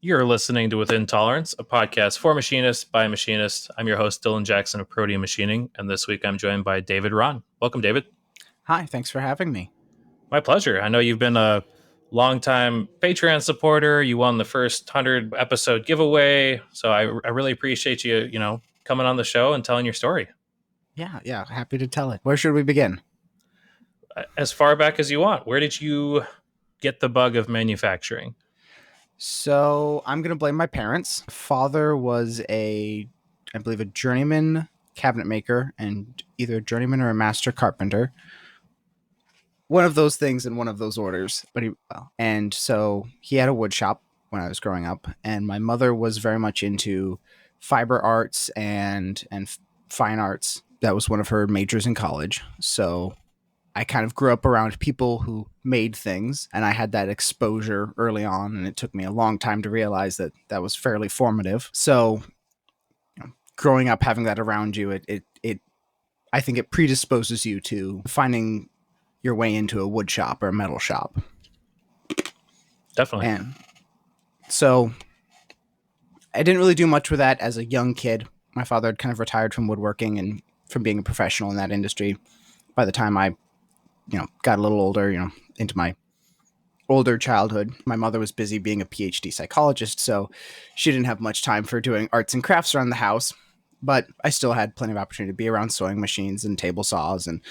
You're listening to Within Tolerance, a podcast for machinists by machinists. I'm your host, Dylan Jackson of Protein Machining, and this week I'm joined by David Rahn. Welcome, David. Hi, thanks for having me. My pleasure. I know you've been a longtime Patreon supporter. You won the first 100 episode giveaway, so I really appreciate you, coming on the show and telling your story. Yeah, happy to tell it. Where should we begin? As far back as you want. Where did you get the bug of manufacturing? So I'm going to blame my parents. Father was I believe, a journeyman cabinet maker and either a journeyman or a master carpenter. One of those things in one of those orders. And so he had a wood shop when I was growing up. And my mother was very much into fiber arts and fine arts. That was one of her majors in college. So I kind of grew up around people who made things, and I had that exposure early on, and it took me a long time to realize that that was fairly formative. So, growing up, having that around you, I think it predisposes you to finding your way into a wood shop or a metal shop. Definitely. And so I didn't really do much with that as a young kid. My father had kind of retired from woodworking and from being a professional in that industry. By the time I got a little older, into my older childhood, my mother was busy being a PhD psychologist, so she didn't have much time for doing arts and crafts around the house, but I still had plenty of opportunity to be around sewing machines and table saws and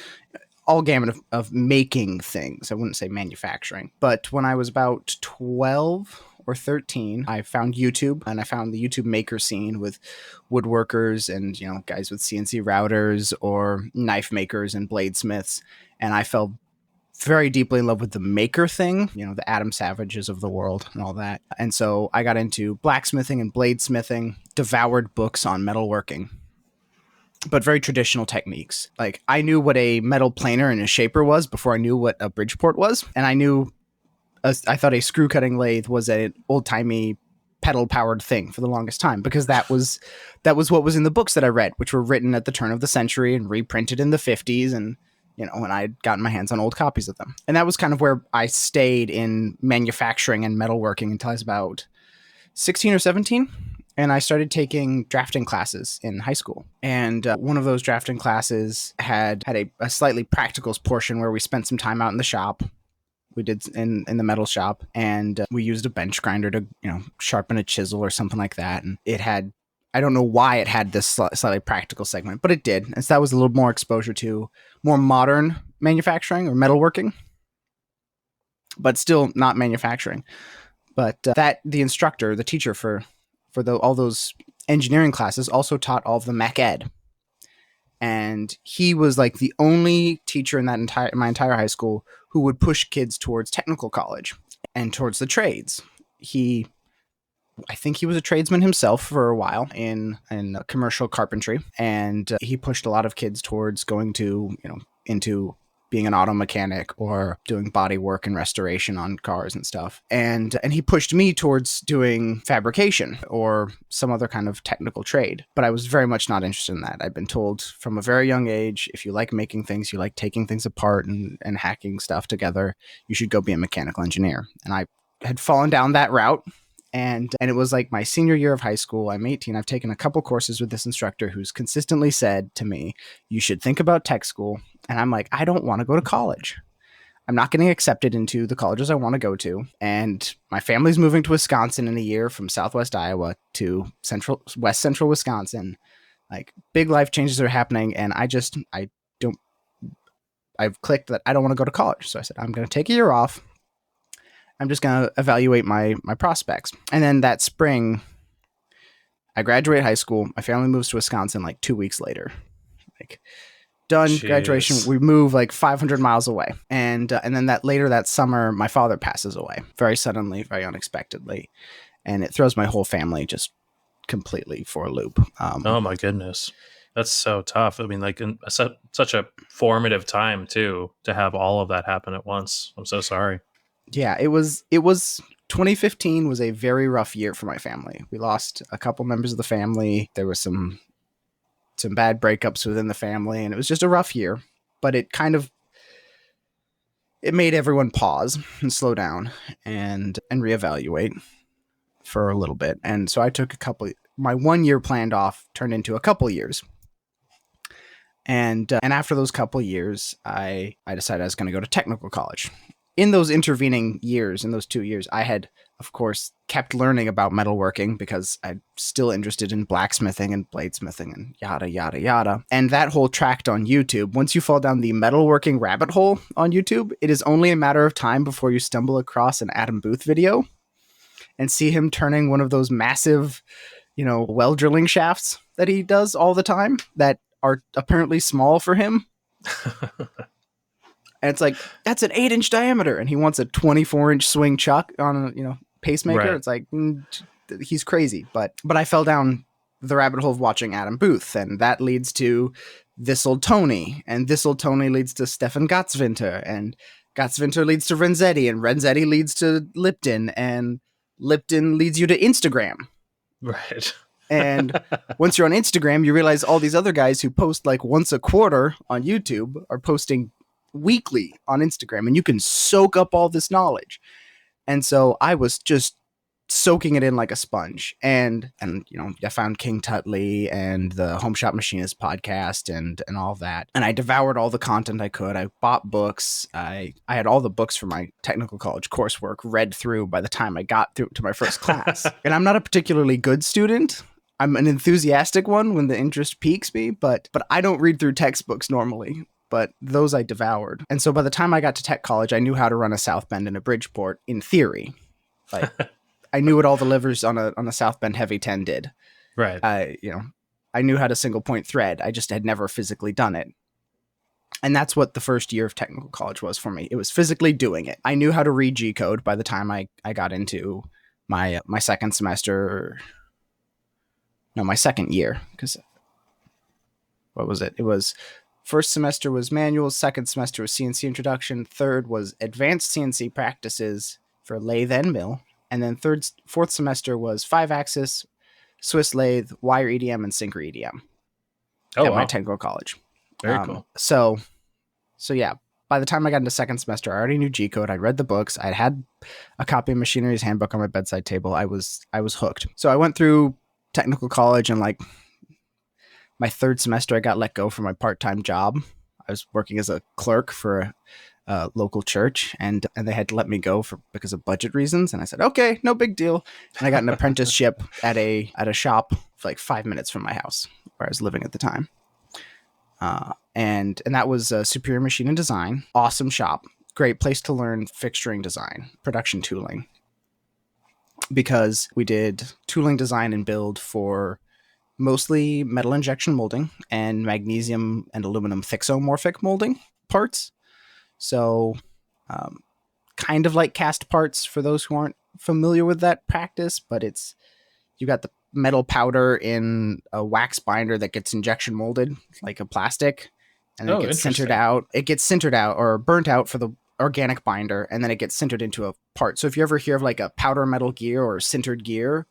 all gamut of making things. I wouldn't say manufacturing, but when I was about 12 or 13, I found YouTube, and I found the YouTube maker scene with woodworkers and, guys with CNC routers or knife makers and bladesmiths. And I fell very deeply in love with the maker thing, the Adam Savages of the world and all that. And so I got into blacksmithing and bladesmithing, devoured books on metalworking, but very traditional techniques. Like, I knew what a metal planer and a shaper was before I knew what a Bridgeport was. And I thought a screw cutting lathe was an old timey pedal powered thing for the longest time, because that was what was in the books that I read, which were written at the turn of the century and reprinted in the 50s. And when I'd gotten my hands on old copies of them. And that was kind of where I stayed in manufacturing and metalworking until I was about 16 or 17. And I started taking drafting classes in high school. And one of those drafting classes had a slightly practical portion where we spent some time out in the shop. We did in the metal shop, and we used a bench grinder to, sharpen a chisel or something like that. And it had, I don't know why it had this slightly practical segment, but it did. And so that was a little more exposure to more modern manufacturing or metalworking, but still not manufacturing. But the instructor, the teacher for all those engineering classes, also taught all of the mech ed. And he was like the only teacher in my entire high school who would push kids towards technical college and towards the trades. I think he was a tradesman himself for a while in commercial carpentry, and he pushed a lot of kids towards going to, into being an auto mechanic or doing body work and restoration on cars and stuff. And he pushed me towards doing fabrication or some other kind of technical trade. But I was very much not interested in that. I'd been told from a very young age, if you like making things, you like taking things apart and hacking stuff together, you should go be a mechanical engineer. And I had fallen down that route. And it was like my senior year of high school. I'm 18. I've taken a couple courses with this instructor who's consistently said to me, you should think about tech school. And I'm like, I don't want to go to college. I'm not getting accepted into the colleges I want to go to. And my family's moving to Wisconsin in a year from Southwest Iowa to West Central Wisconsin. Like, big life changes are happening. And I've clicked that I don't want to go to college. So I said, I'm going to take a year off. I'm just going to evaluate my prospects. And then that spring, I graduate high school. My family moves to Wisconsin like 2 weeks later. Like, done. Jeez. Graduation. We move like 500 miles away. And then that summer, my father passes away very suddenly, very unexpectedly. And it throws my whole family just completely for a loop. Oh my goodness. That's so tough. I mean, like, in such a formative time too, to have all of that happen at once. I'm so sorry. Yeah, it was 2015 was a very rough year for my family. We lost a couple members of the family. There was some bad breakups within the family, and it was just a rough year, but it made everyone pause and slow down and reevaluate. for a little bit. And so I took my 1 year planned off turned into a couple years. And after those couple years, I decided I was going to go to technical college. In those intervening years, in those 2 years, I had, of course, kept learning about metalworking because I'm still interested in blacksmithing and bladesmithing and yada, yada, yada. And that whole tract on YouTube, once you fall down the metalworking rabbit hole on YouTube, it is only a matter of time before you stumble across an Adam Booth video and see him turning one of those massive, well drilling shafts that he does all the time that are apparently small for him. And it's like, that's an 8-inch diameter. And he wants a 24-inch swing chuck on a, pacemaker. Right. It's like, he's crazy. But I fell down the rabbit hole of watching Adam Booth. And that leads to This Old Tony. And This Old Tony leads to Stefan Gottswinter. And Gottswinter leads to Renzetti. And Renzetti leads to Lipton. And Lipton leads you to Instagram. Right. And once you're on Instagram, you realize all these other guys who post like once a quarter on YouTube are posting weekly on Instagram, and you can soak up all this knowledge. And so I was just soaking it in like a sponge. And I found King Tutley and the Home Shop Machinist podcast and all that. And I devoured all the content I could. I bought books. I had all the books for my technical college coursework read through by the time I got through to my first class. And I'm not a particularly good student. I'm an enthusiastic one when the interest piques me, but I don't read through textbooks normally. But those I devoured. And so by the time I got to tech college, I knew how to run a South Bend and a Bridgeport in theory. Like I knew what all the levers on a South Bend Heavy 10 did. Right. I knew how to single point thread. I just had never physically done it. And that's what the first year of technical college was for me. It was physically doing it. I knew how to read G code by the time I got into my second semester. No, my second year. Because what was it? It was first semester was manual, second semester was CNC introduction, third was advanced CNC practices for lathe and mill, and then fourth semester was 5-axis, Swiss lathe, wire EDM, and sinker EDM at my technical college. Very cool. So yeah, by the time I got into second semester, I already knew G code. I read the books. I had a copy of Machinery's Handbook on my bedside table. I was hooked. So I went through technical college, and like my third semester, I got let go from my part-time job. I was working as a clerk for a local church, and they had to let me go because of budget reasons. And I said, okay, no big deal. And I got an apprenticeship at a shop like 5 minutes from my house where I was living at the time. And that was Superior Machine and Design. Awesome shop. Great place to learn fixturing design, production tooling. Because we did tooling design and build for mostly metal injection molding and magnesium and aluminum thixomorphic molding parts. So kind of like cast parts for those who aren't familiar with that practice, but you got the metal powder in a wax binder that gets injection molded like a plastic, and then it gets sintered out. It gets sintered out or burnt out for the organic binder, and then it gets sintered into a part. So if you ever hear of like a powder metal gear or sintered gear,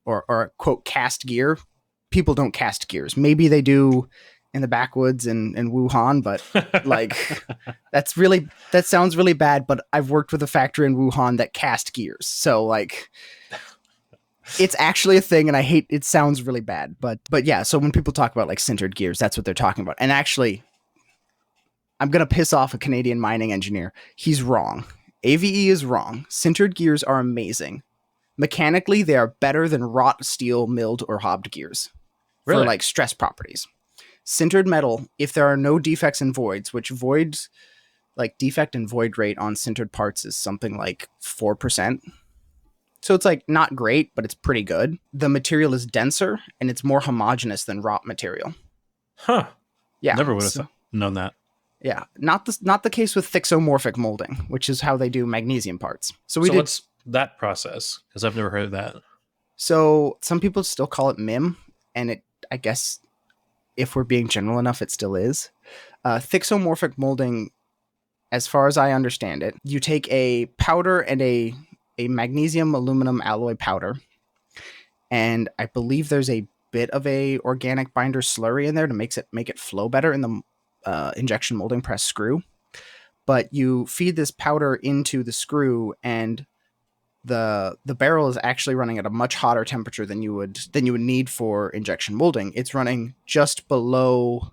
or a quote cast gear, people don't cast gears. Maybe they do in the backwoods in Wuhan, but like that sounds really bad, but I've worked with a factory in Wuhan that cast gears. So like it's actually a thing, and I hate it. Sounds really bad, but yeah. So when people talk about like sintered gears, that's what they're talking about. And actually, I'm going to piss off a Canadian mining engineer. He's wrong. AVE is wrong. Sintered gears are amazing. Mechanically, they are better than wrought steel, milled, or hobbed gears. Really? For like stress properties. Sintered metal, if there are no defects and voids, which voids, like defect and void rate on sintered parts is something like 4%. So it's like not great, but it's pretty good. The material is denser and it's more homogeneous than wrought material. Huh. Yeah. Never would have known that. Yeah. Not the case with thixomorphic molding, which is how they do magnesium parts. So what's that process? Because I've never heard of that. So some people still call it MIM, and I guess if we're being general enough, it still is. Thixomorphic molding, as far as I understand it, you take a powder and a magnesium aluminum alloy powder, and I believe there's a bit of a organic binder slurry in there to make it flow better in the injection molding press screw. But you feed this powder into the screw, and the barrel is actually running at a much hotter temperature than you would need for injection molding. It's running just below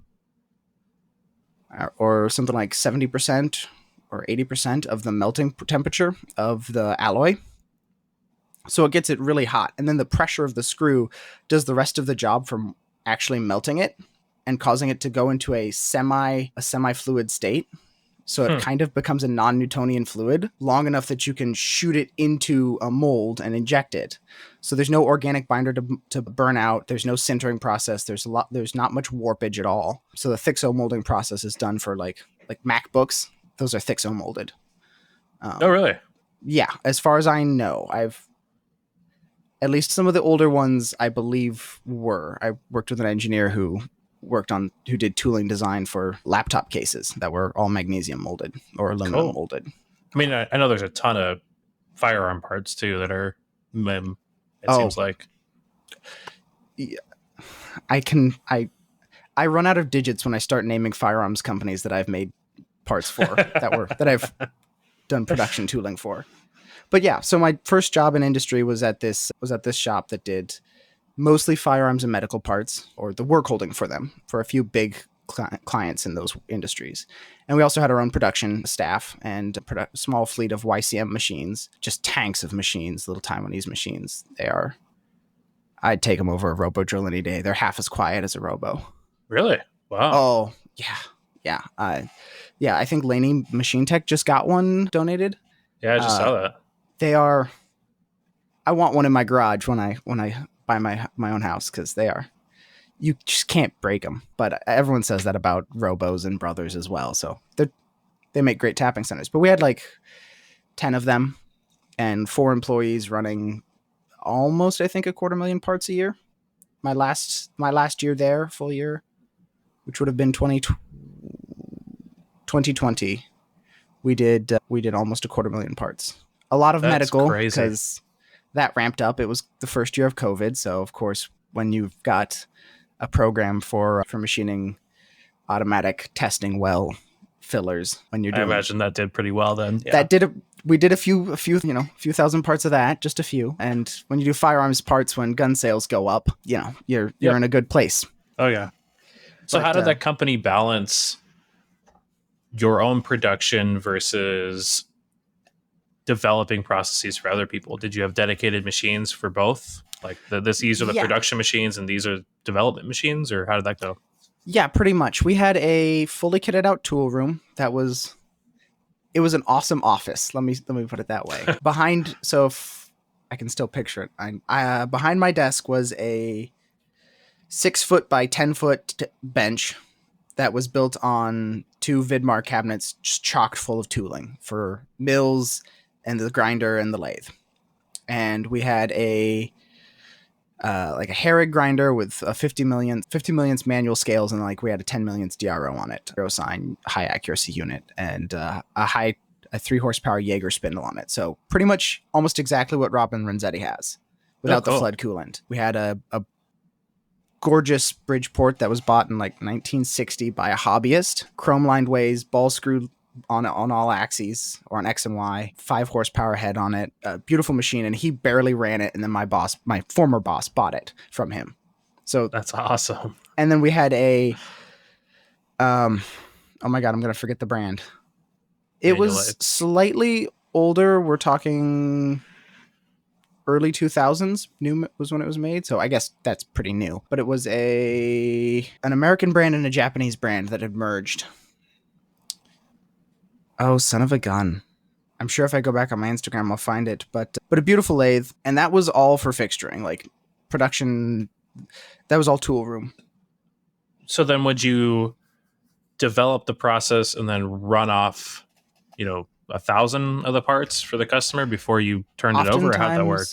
or something like 70% or 80% of the melting temperature of the alloy. So it gets it really hot. And then the pressure of the screw does the rest of the job from actually melting it and causing it to go into a semi-fluid state. So it kind of becomes a non-Newtonian fluid long enough that you can shoot it into a mold and inject it. So there's no organic binder to burn out. There's no sintering process. There's not much warpage at all. So the Thixo molding process is done for like MacBooks. Those are Thixo molded. Oh, really? Yeah. As far as I know, at least some of the older ones, I believe I worked with an engineer who did tooling design for laptop cases that were all magnesium molded or aluminum molded. I mean, I know there's a ton of firearm parts too that are MIM. Seems like. Yeah, I run out of digits when I start naming firearms companies that I've made parts for that I've done production tooling for. But yeah, so my first job in industry was at this shop that did mostly firearms and medical parts, or the work holding for them, for a few big clients in those industries. And we also had our own production staff and a small fleet of YCM machines, just tanks of machines, little Taiwanese machines. I'd take them over a robo drill any day. They're half as quiet as a robo. Really? Wow. Oh, yeah. Yeah. I think Laney Machine Tech just got one donated. Yeah, I just saw that. I want one in my garage when I buy my own house, because you just can't break them. But everyone says that about robos and brothers as well. So they make great tapping centers. But we had like 10 of them and 4 employees running almost, I think, 250,000 parts a year. My last year there, full year, which would have been 2020, we did almost 250,000 parts. A lot of medical, because that ramped up. It was the first year of COVID, so of course, when you've got a program for machining automatic testing well fillers, when you're doing, I imagine that did pretty well then. Yeah. We did a few thousand parts of that, just a few. And when you do firearms parts, when gun sales go up, you're in a good place. Oh yeah. So how did that company balance your own production versus developing processes for other people? Did you have dedicated machines for both? Like these are the production machines and these are development machines, or how did that go? Yeah, pretty much. We had a fully kitted out tool room it was an awesome office. Let me put it that way. So if I can still picture it. Behind my desk was a 6-foot by 10-foot bench that was built on 2 Vidmar cabinets, just chocked full of tooling for mills and the grinder and the lathe. And we had a Herrig grinder with a 50 millionths manual scales, and we had a 10 millionths DRO on it, zero sign, high accuracy unit, and a 3 horsepower Jaeger spindle on it. So pretty much almost exactly what Robin Renzetti has without the flood coolant. We had a gorgeous Bridgeport that was bought in 1960 by a hobbyist, chrome lined ways, ball screw on all axes, or on X and Y, 5 horsepower head on it, a beautiful machine. And he barely ran it. And then my former boss bought it from him. So that's awesome. And then we had a, oh my God, I'm going to forget the brand. It was slightly older. We're talking early 2000s. New was when it was made. So I guess that's pretty new, but it was an American brand and a Japanese brand that had merged. Oh, son of a gun. I'm sure if I go back on my Instagram, I'll find it. But a beautiful lathe. And that was all for fixturing, production. That was all tool room. So then would you develop the process and then run off, 1,000 of the parts for the customer before you turned it over? Or how'd that work?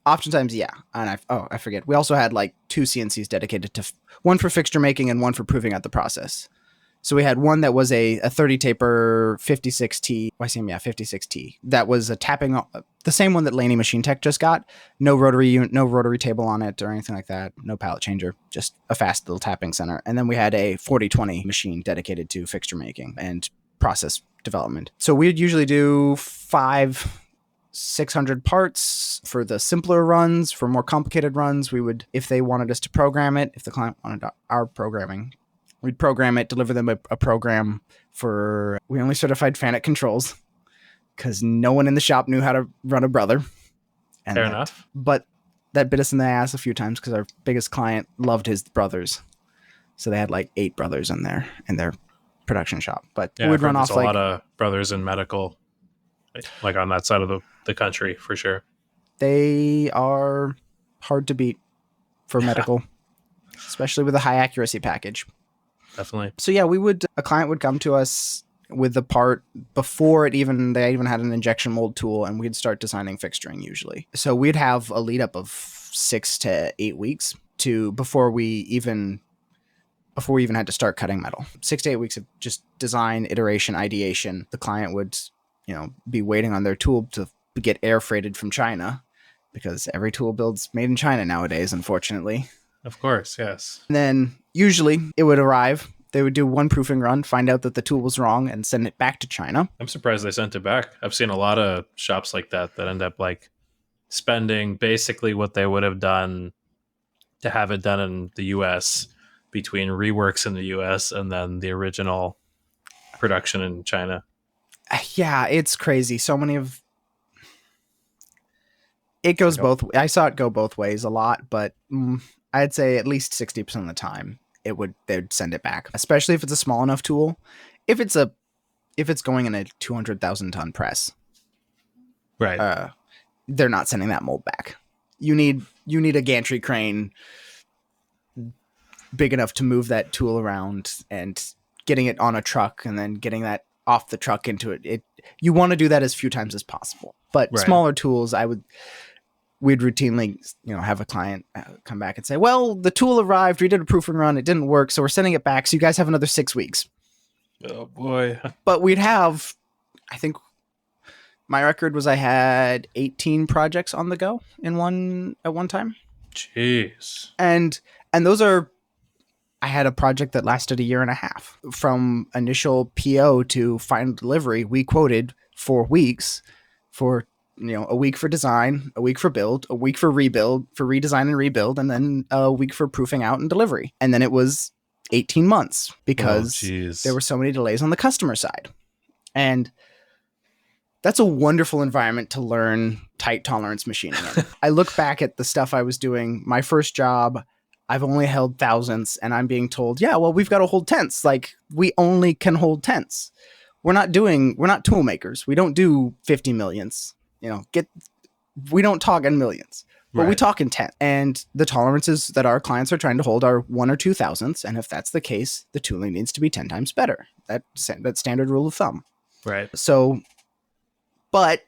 Oftentimes, yeah. And I forget. We also had 2 CNCs dedicated to one for fixture making and one for proving out the process. So we had one that was a 30 taper 56T, YCM, 56T. That was a tapping, the same one that Laney Machine Tech just got. No rotary unit, no rotary table on it or anything like that. No pallet changer, just a fast little tapping center. And then we had a 4020 machine dedicated to fixture making and process development. So we'd usually do 5 600 parts for the simpler runs. For more complicated runs, we would, if they wanted us to program it, if the client wanted our programming, we'd program it, deliver them a program for, we only certified FANUC controls because no one in the shop knew how to run a brother. And Fair enough. But that bit us in the ass a few times because our biggest client loved his brothers. So they had like 8 brothers in their production shop. But yeah, we'd run off a lot of brothers in medical, like on that side of the country for sure. They are hard to beat for medical, especially with a high accuracy package. Definitely. So yeah, a client would come to us with the part before they even had an injection mold tool, and we'd start designing fixturing usually. So we'd have a lead up of 6 to 8 weeks before we even had to start cutting metal. 6 to 8 weeks of just design, iteration, ideation. The client would, be waiting on their tool to get air freighted from China, because every tool build's made in China nowadays, unfortunately. Of course, yes. And then usually it would arrive. They would do one proofing run, find out that the tool was wrong, and send it back to China. I'm surprised they sent it back. I've seen a lot of shops like that end up like spending basically what they would have done to have it done in the US, between reworks in the US and then the original production in China. Yeah, it's crazy. So many of it goes both. I saw it go both ways a lot, but I'd say at least 60% of the time they'd send it back, especially if it's a small enough tool. If it's going in a 200,000 ton press, right? They're not sending that mold back. You need a gantry crane big enough to move that tool around and getting it on a truck and then getting that off the truck into it. You want to do that as few times as possible. But smaller tools, we'd routinely, have a client come back and say, well, the tool arrived, we did a proofing run, it didn't work, so we're sending it back, so you guys have another 6 weeks. Oh boy. But we'd have, I think my record was I had 18 projects on the go at one time. Jeez. And those I had a project that lasted a year and a half. From initial PO to final delivery, we quoted 4 weeks for a week for design, a week for build, a week for rebuild, for redesign and rebuild, and then a week for proofing out and delivery. And then it was 18 months because there were so many delays on the customer side. And that's a wonderful environment to learn tight tolerance machining in. I look back at the stuff I was doing. My first job, I've only held thousandths, and I'm being told, yeah, well, we've got to hold tenths. Like, we only can hold tenths. We're not tool makers. We don't do 50 millionths. We don't talk in millions, but we talk in tenths. And the tolerances that our clients are trying to hold are 1 or 2 thousandths. And if that's the case, the tooling needs to be 10 times better. That's standard rule of thumb. Right. So, but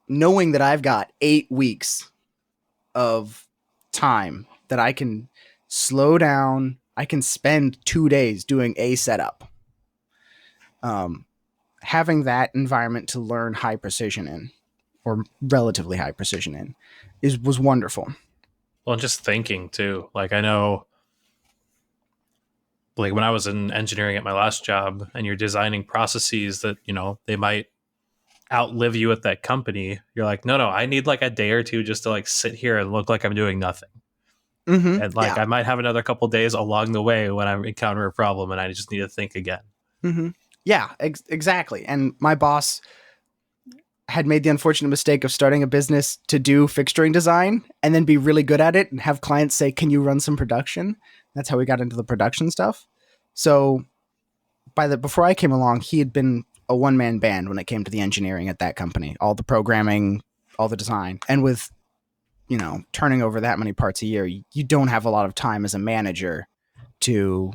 knowing that I've got 8 weeks of time that I can slow down, I can spend 2 days doing a setup. Having that environment to learn high precision in, or relatively high precision in, was wonderful. Well, and just thinking too. Like, I know, like when I was in engineering at my last job, and you're designing processes that they might outlive you at that company. You're like, no, I need like a day or two just to like sit here and look like I'm doing nothing. Mm-hmm. And like I might have another couple days along the way when I encounter a problem, and I just need to think again. Mm-hmm. Yeah, exactly. And my boss had made the unfortunate mistake of starting a business to do fixturing design and then be really good at it and have clients say, can you run some production? That's how we got into the production stuff. So before I came along, he had been a one-man band when it came to the engineering at that company, all the programming, all the design. And with, turning over that many parts a year, you don't have a lot of time as a manager to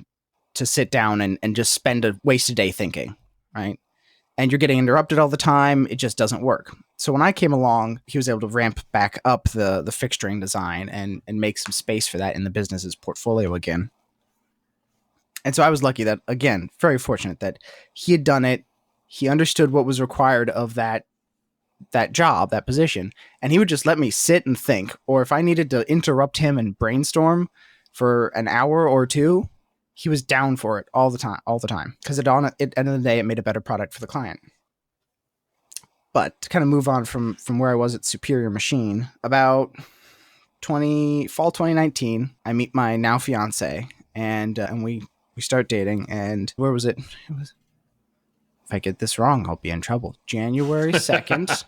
sit down and just waste a day thinking, right? And you're getting interrupted all the time. It just doesn't work. So when I came along, he was able to ramp back up the fixturing design and make some space for that in the business's portfolio again. And so I was lucky that, again, very fortunate that he had done it. He understood what was required of that job, that position, and he would just let me sit and think. Or if I needed to interrupt him and brainstorm for an hour or two, he was down for it all the time. Because at the end of the day, it made a better product for the client. But to kind of move on from where I was at Superior Machine, about fall 2019, I meet my now fiance, and we start dating. And where was it? It was, if I get this wrong, I'll be in trouble. January 2nd.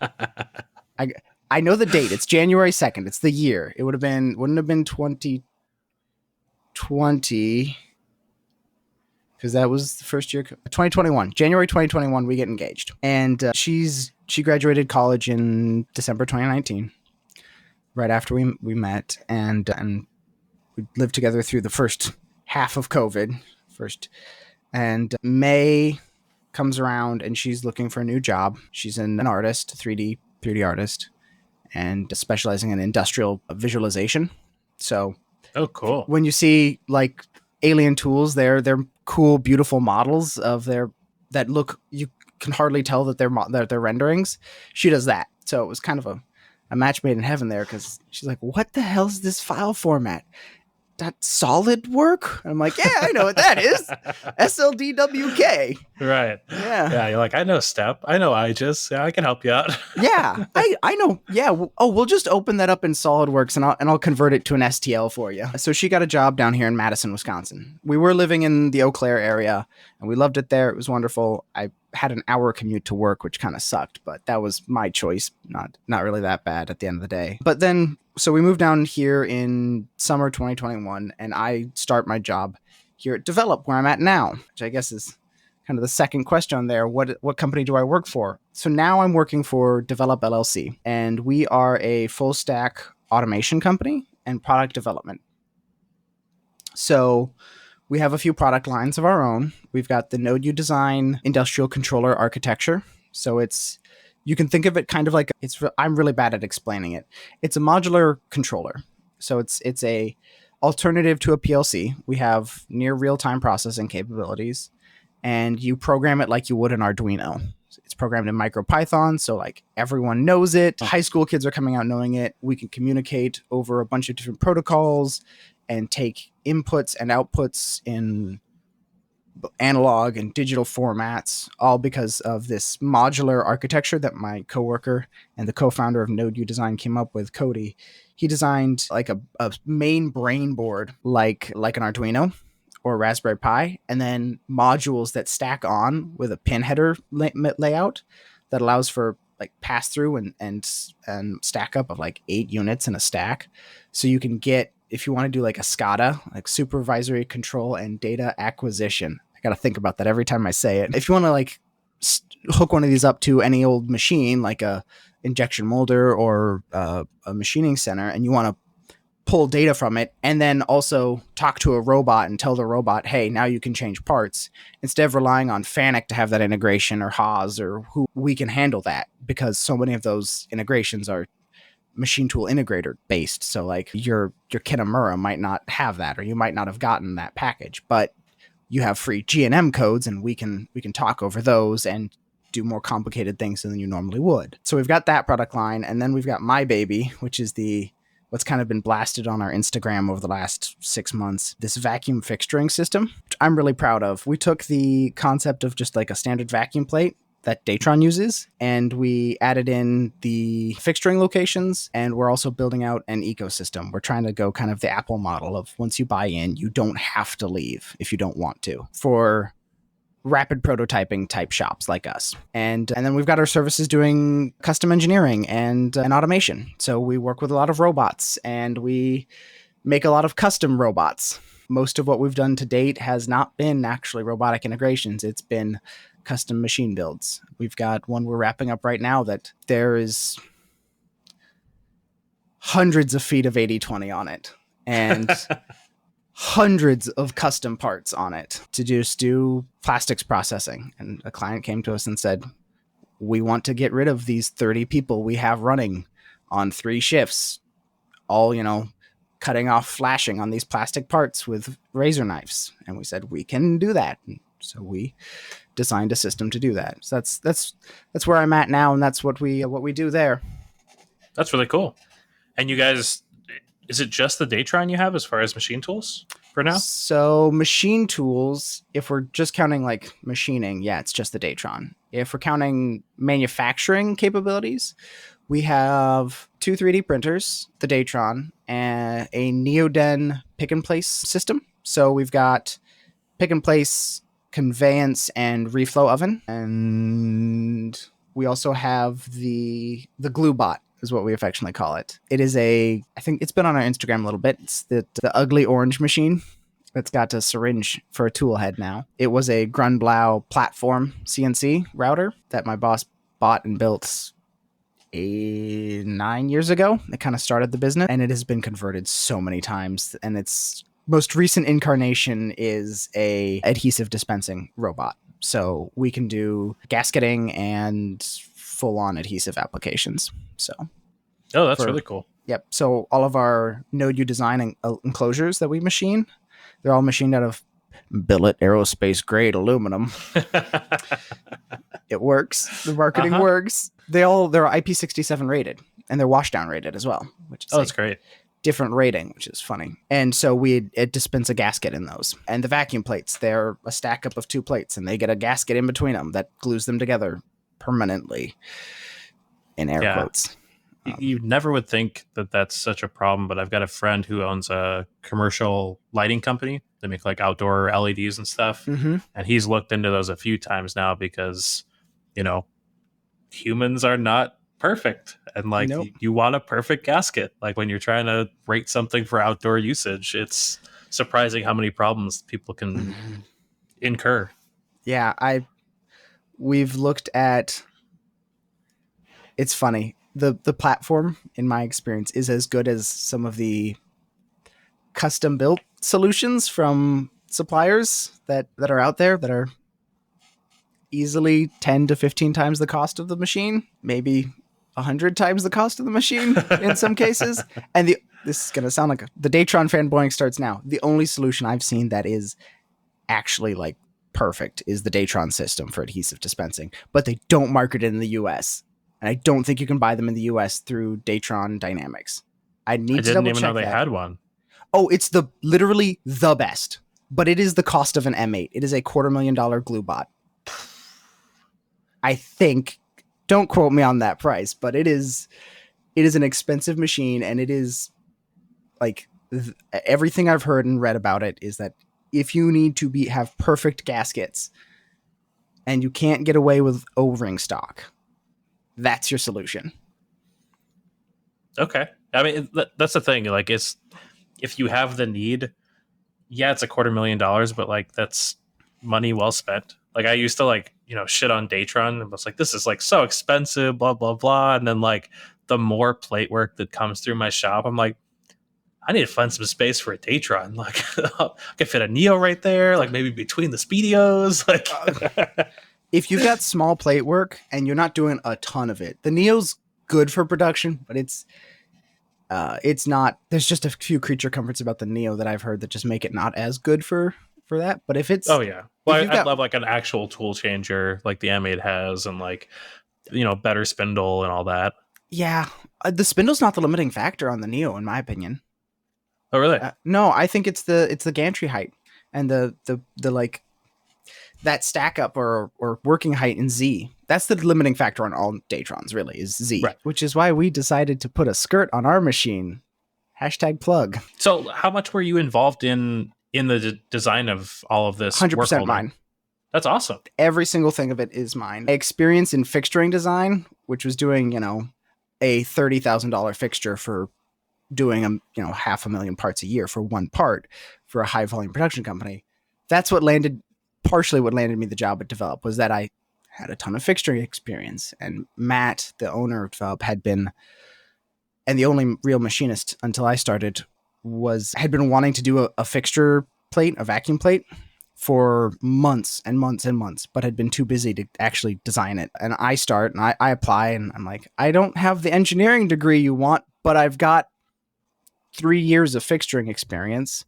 I know the date. It's January 2nd. It's the year. It wouldn't have been 2020, because that was the first year. 2021, January 2021, we get engaged, and she graduated college in December 2019, right after we met, and we lived together through the first half of COVID. And May comes around, and she's looking for a new job. She's an artist, 3D artist, and specializing in industrial visualization. So, oh, cool. When you see like alien tools, they're cool, beautiful models of that look, you can hardly tell that they're renderings. She does that. So it was kind of a match made in heaven there, because she's like, what the hell is this file format? That solid work? And I'm like, yeah, I know what that is. SLDWK. Right. Yeah. You're like, I know Step. I know IGES. Yeah, I can help you out. Yeah, I know. Yeah. We'll just open that up in SolidWorks, and I'll convert it to an STL for you. So she got a job down here in Madison, Wisconsin. We were living in the Eau Claire area, and we loved it there. It was wonderful. I had an hour commute to work, which kind of sucked, but that was my choice. Not really that bad at the end of the day. But then, so we moved down here in summer 2021, and I start my job here at Develop, where I'm at now, which I guess is kind of the second question there. What company do I work for? So now I'm working for Develop LLC, and we are a full stack automation company and product development. So we have a few product lines of our own. We've got the Node U Design industrial controller architecture. So you can think of it kind of like I'm really bad at explaining it. It's a modular controller. So it's a alternative to a PLC. We have near real-time processing capabilities, and you program it like you would an Arduino. It's programmed in MicroPython, so like everyone knows it. High school kids are coming out knowing it. We can communicate over a bunch of different protocols and take inputs and outputs in analog and digital formats, all because of this modular architecture that my coworker and the co-founder of Node U Design came up with, Cody. He designed like a main brain board like an Arduino or Raspberry Pi, and then modules that stack on with a pin header layout that allows for like pass through and stack up of like 8 units in a stack. So you can get, if you want to do like a SCADA, like supervisory control and data acquisition. I got to think about that every time I say it. If you want to like hook one of these up to any old machine, like a injection molder or a machining center, and you want to pull data from it and then also talk to a robot and tell the robot, hey, now you can change parts, instead of relying on FANUC to have that integration, or Haas, or who, we can handle that, because so many of those integrations are machine tool integrator based. So like your Kinemura might not have that, or you might not have gotten that package, but you have free G&M codes, and we can talk over those and do more complicated things than you normally would. So we've got that product line, and then we've got My Baby, which is what's kind of been blasted on our Instagram over the last 6 months, this vacuum fixturing system, which I'm really proud of. We took the concept of just like a standard vacuum plate that Datron uses, and we added in the fixturing locations, and we're also building out an ecosystem. We're trying to go kind of the Apple model of, once you buy in, you don't have to leave if you don't want to, for rapid prototyping type shops like us. And then we've got our services doing custom engineering and automation. So we work with a lot of robots, and we make a lot of custom robots. Most of what we've done to date has not been actually robotic integrations. It's been custom machine builds. We've got one we're wrapping up right now that there is hundreds of feet of 80/20 on it, and hundreds of custom parts on it to just do plastics processing. And a client came to us and said, we want to get rid of these 30 people we have running on 3 shifts, all, cutting off flashing on these plastic parts with razor knives. And we said, we can do that. And so we designed a system to do that. So that's where I'm at now, and that's what we do there. That's really cool. And you guys, is it just the Datron you have as far as machine tools? for now? So machine tools, if we're just counting like machining, yeah, it's just the Datron. If we're counting manufacturing capabilities, we have two 3D printers, the Datron, and a Neoden pick and place system. So we've got pick and place, conveyance, and reflow oven. And we also have the glue bot is what we affectionately call it. It is I think it's been on our Instagram a little bit. It's the ugly orange machine that's got a syringe for a tool head now. It was a Grunblau platform CNC router that my boss bought and built 9 years ago. It kind of started the business, and it has been converted so many times. And its most recent incarnation is a adhesive dispensing robot. So we can do gasketing and full-on adhesive applications. So, that's really cool. Yep. So all of our Node U design enclosures that we machine, they're all machined out of billet aerospace grade aluminum. It works. The marketing works. They're IP67 rated, and they're washdown rated as well, which is that's great. Different rating, which is funny. And so it dispense a gasket in those. And the vacuum plates, they're a stack up of two plates, and they get a gasket in between them that glues them together permanently, in air quotes. You never would think that that's such a problem, but I've got a friend who owns a commercial lighting company. They make like outdoor LEDs and stuff. Mm-hmm. And he's looked into those a few times now because, humans are not perfect. And like you want a perfect gasket. Like when you're trying to rate something for outdoor usage, it's surprising how many problems people can incur. Yeah, we've looked at, it's funny. The platform, in my experience, is as good as some of the custom built solutions from suppliers that are out there that are easily 10 to 15 times the cost of the machine, maybe 100 times the cost of the machine in some cases. And this is going to sound like the Datron fanboying starts now. The only solution I've seen that is actually like perfect is the Datron system for adhesive dispensing, but they don't market it in the US. And I don't think you can buy them in the US through Datron Dynamics. I didn't even know they had one. Oh, it's literally the best, but it is the cost of an M8. It is a $250,000 glue bot. I think, don't quote me on that price, but it is an expensive machine, and it is like everything I've heard and read about it is that if you need to have perfect gaskets and you can't get away with O-ring stock, that's your solution. Okay. I mean, that's the thing. Like, if you have the need, yeah, it's $250,000, but like that's money well spent. Like I used to shit on Datron and was like, this is like so expensive, blah, blah, blah. And then like the more plate work that comes through my shop, I'm like, I need to find some space for a Datron. Like I could fit a Neo right there, like maybe between the Speedios. Like if you've got small plate work and you're not doing a ton of it, the Neo's good for production, but it's not. There's just a few creature comforts about the Neo that I've heard that just make it not as good for that. But if it's I love like an actual tool changer like the M8 has, and like better spindle and all that. Yeah, the spindle's not the limiting factor on the Neo, in my opinion. Oh really? No, I think it's the gantry height and the like that stack up or working height in Z. That's the limiting factor on all Datrons, really, is Z. Right. Which is why we decided to put a skirt on our machine. #plug. So how much were you involved in the design of all of this? 100% mine. That's awesome. Every single thing of it is mine. Experience in fixturing design, which was doing, a $30,000 fixture for doing 500,000 parts a year for one part for a high volume production company. That's partially what landed me the job at Develop, was that I had a ton of fixturing experience, and Matt, the owner of Develop, had been, and the only real machinist until I started, had been wanting to do a fixture plate, a vacuum plate, for months and months and months, but had been too busy to actually design it. And I start and I apply, and I'm like, I don't have the engineering degree you want, but I've got 3 years of fixturing experience.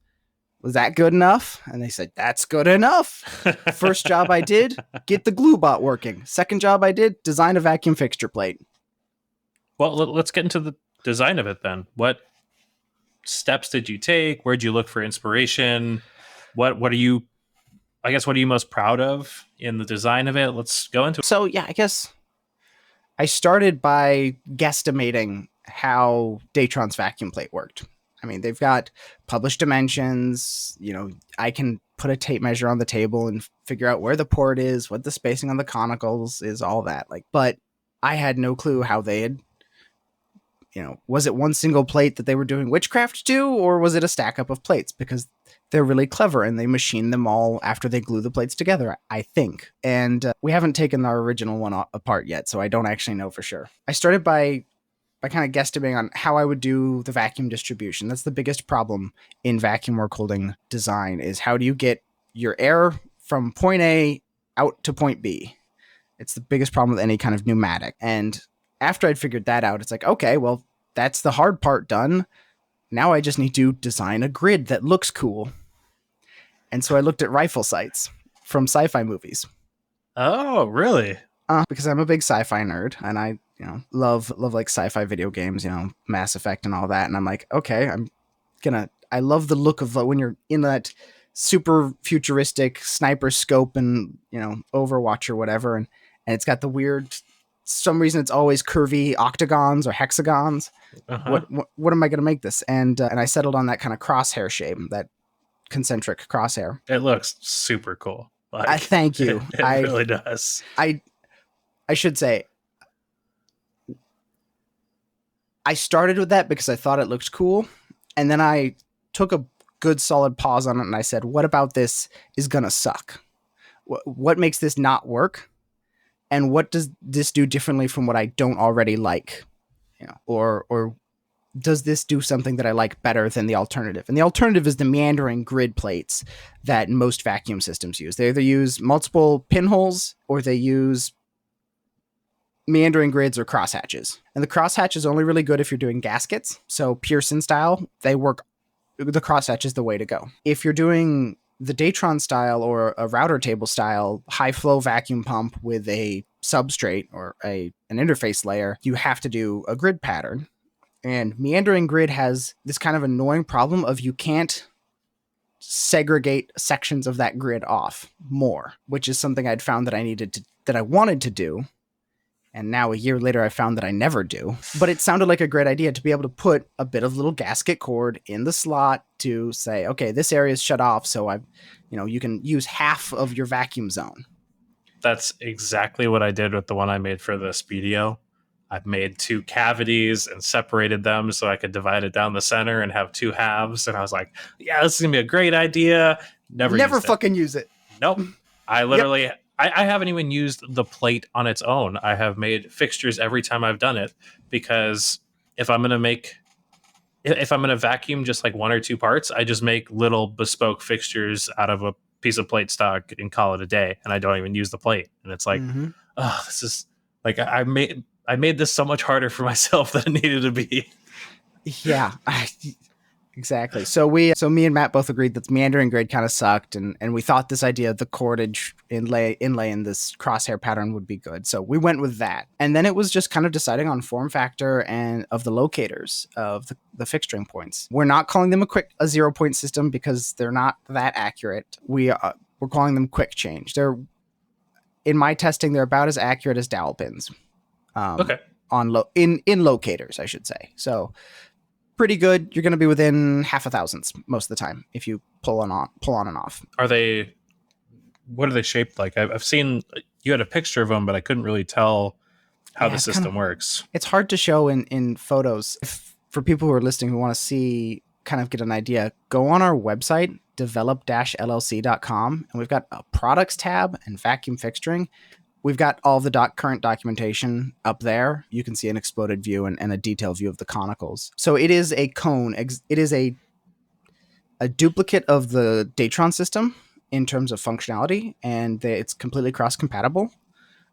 Was that good enough? And they said, that's good enough. First job I did, get the glue bot working. Second job I did, design a vacuum fixture plate. Well, let's get into the design of it then. steps did you take? Where'd you look for inspiration? What are you, I guess, what are you most proud of in the design of it? Let's go into it. So yeah, I guess I started by guesstimating how Datron's vacuum plate worked. I mean, they've got published dimensions. I can put a tape measure on the table and figure out where the port is, what the spacing on the conicals is, all that. But I had no clue how they had, was it one single plate that they were doing witchcraft to, or was it a stack up of plates? Because they're really clever and they machine them all after they glue the plates together, I think. And we haven't taken our original one apart yet, so I don't actually know for sure. I started by kind of guesstimating on how I would do the vacuum distribution. That's the biggest problem in vacuum work holding design, is how do you get your air from point A out to point B? It's the biggest problem with any kind of pneumatic. And after I'd figured that out, it's like, okay, well, that's the hard part done. Now I just need to design a grid that looks cool. And so I looked at rifle sights from sci-fi movies. Oh, really? Because I'm a big sci-fi nerd, and I love like sci-fi video games, Mass Effect and all that. And I'm like, okay, I love the look of when you're in that super futuristic sniper scope and, Overwatch or whatever. And it's got the weird, some reason it's always curvy octagons or hexagons. Uh-huh. What am I going to make this? And I settled on that kind of crosshair shape, that concentric crosshair. It looks super cool. Thank you. It really does. I should say, I started with that because I thought it looked cool. And then I took a good solid pause on it and I said, what about this is going to suck? What makes this not work? And what does this do differently from what I don't already like? Or does this do something that I like better than the alternative? And the alternative is the meandering grid plates that most vacuum systems use. They either use multiple pinholes or they use meandering grids or crosshatches. And the crosshatch is only really good if you're doing gaskets. So Pearson style, they work. The crosshatch is the way to go. If you're doing the Datron style or a router table style high flow vacuum pump with a substrate or an interface layer, you have to do a grid pattern. And meandering grid has this kind of annoying problem of you can't segregate sections of that grid off more, which is something I'd found that I wanted to do. And now a year later, I found that I never do. But it sounded like a great idea to be able to put a bit of little gasket cord in the slot to say, okay, this area is shut off. So you can use half of your vacuum zone. That's exactly what I did with the one I made for the Speedio. I've made two cavities and separated them so I could divide it down the center and have two halves. And I was like, yeah, this is going to be a great idea. Never fucking use it. Nope. I literally, I haven't even used the plate on its own. I have made fixtures every time I've done it, because if I'm going to vacuum just like one or two parts, I just make little bespoke fixtures out of a piece of plate stock and call it a day. And I don't even use the plate. And it's like, oh, this is like, I made this so much harder for myself than it needed to be. Yeah, exactly. So me and Matt both agreed that the meandering grid kind of sucked, and we thought this idea of the cordage inlay in this crosshair pattern would be good. So we went with that. And then it was just kind of deciding on form factor and of the locators of the fixturing points. We're not calling them a 0-point system because they're not that accurate. We're calling them quick change. In my testing, they're about as accurate as dowel pins. Okay. In locators, I should say. So pretty good. You're going to be within half a thousandths most of the time if you pull on and off. What are they shaped like? I've seen you had a picture of them, but I couldn't really tell how the system works. It's hard to show in photos. For people who are listening who want to see, kind of get an idea, go on our website, develop-llc.com, and we've got a products tab and vacuum fixturing. We've got all the current documentation up there. You can see an exploded view and a detailed view of the conicals. So it is a cone. It is a duplicate of the Datron system in terms of functionality, and it's completely cross-compatible.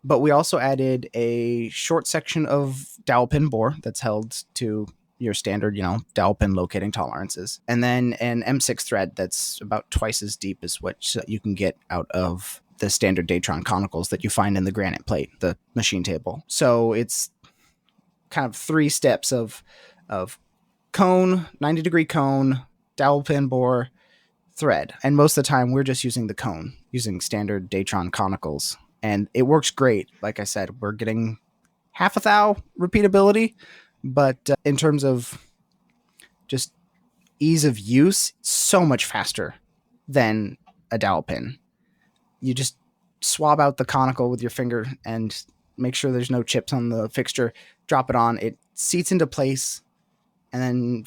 But we also added a short section of dowel pin bore that's held to your standard, dowel pin locating tolerances. And then an M6 thread that's about twice as deep as what you can get out of the standard Datron conicals that you find in the granite plate, the machine table. So it's kind of 3 steps of cone, 90-degree cone, dowel pin bore, thread. And most of the time, we're just using the cone, using standard Datron conicals. And it works great. Like I said, we're getting half a thou repeatability. But in terms of just ease of use, so much faster than a dowel pin. You just swab out the conical with your finger and make sure there's no chips on the fixture, drop it on, it seats into place, and then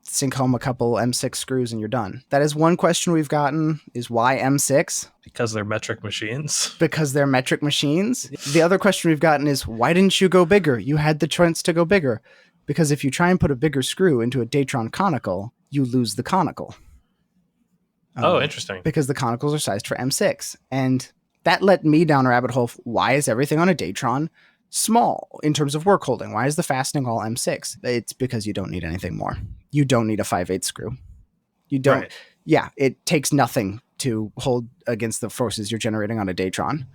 sink home a couple M6 screws and you're done. That is one question we've gotten, is why M6? Because they're metric machines. Because they're metric machines. The other question we've gotten is, why didn't you go bigger? You had the chance to go bigger. Because if you try and put a bigger screw into a Datron conical, you lose the conical. Interesting. Because the conicals are sized for M6. And that led me down a rabbit hole. Why is everything on a Datron small in terms of work holding? Why is the fastening all M6? It's because you don't need anything more. You don't need a 5/8 screw. You don't. Right. Yeah, it takes nothing to hold against the forces you're generating on a Datron.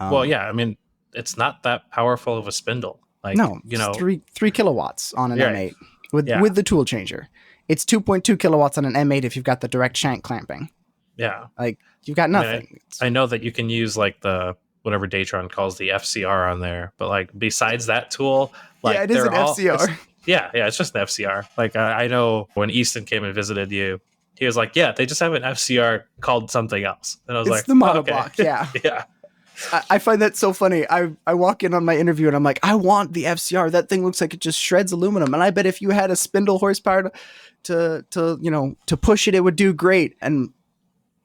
Well, yeah, I mean, it's not that powerful of a spindle. Like, no, you know, 3 kilowatts on an M8 with the tool changer. It's 2.2 kilowatts on an M8 if you've got the direct shank clamping. Yeah. Like, you've got nothing. I know that you can use like the whatever Datron calls the FCR on there, but like besides that tool, like it is an FCR. It's just an FCR. Like I know when Easton came and visited you, he was like, yeah, they just have an FCR called something else. And I was it's the monoblock, okay. Yeah. Yeah. I find that so funny. I walk in on my interview and I'm like, I want the FCR. That thing looks like it just shreds aluminum. And I bet if you had a spindle horsepower to push it, it would do great. And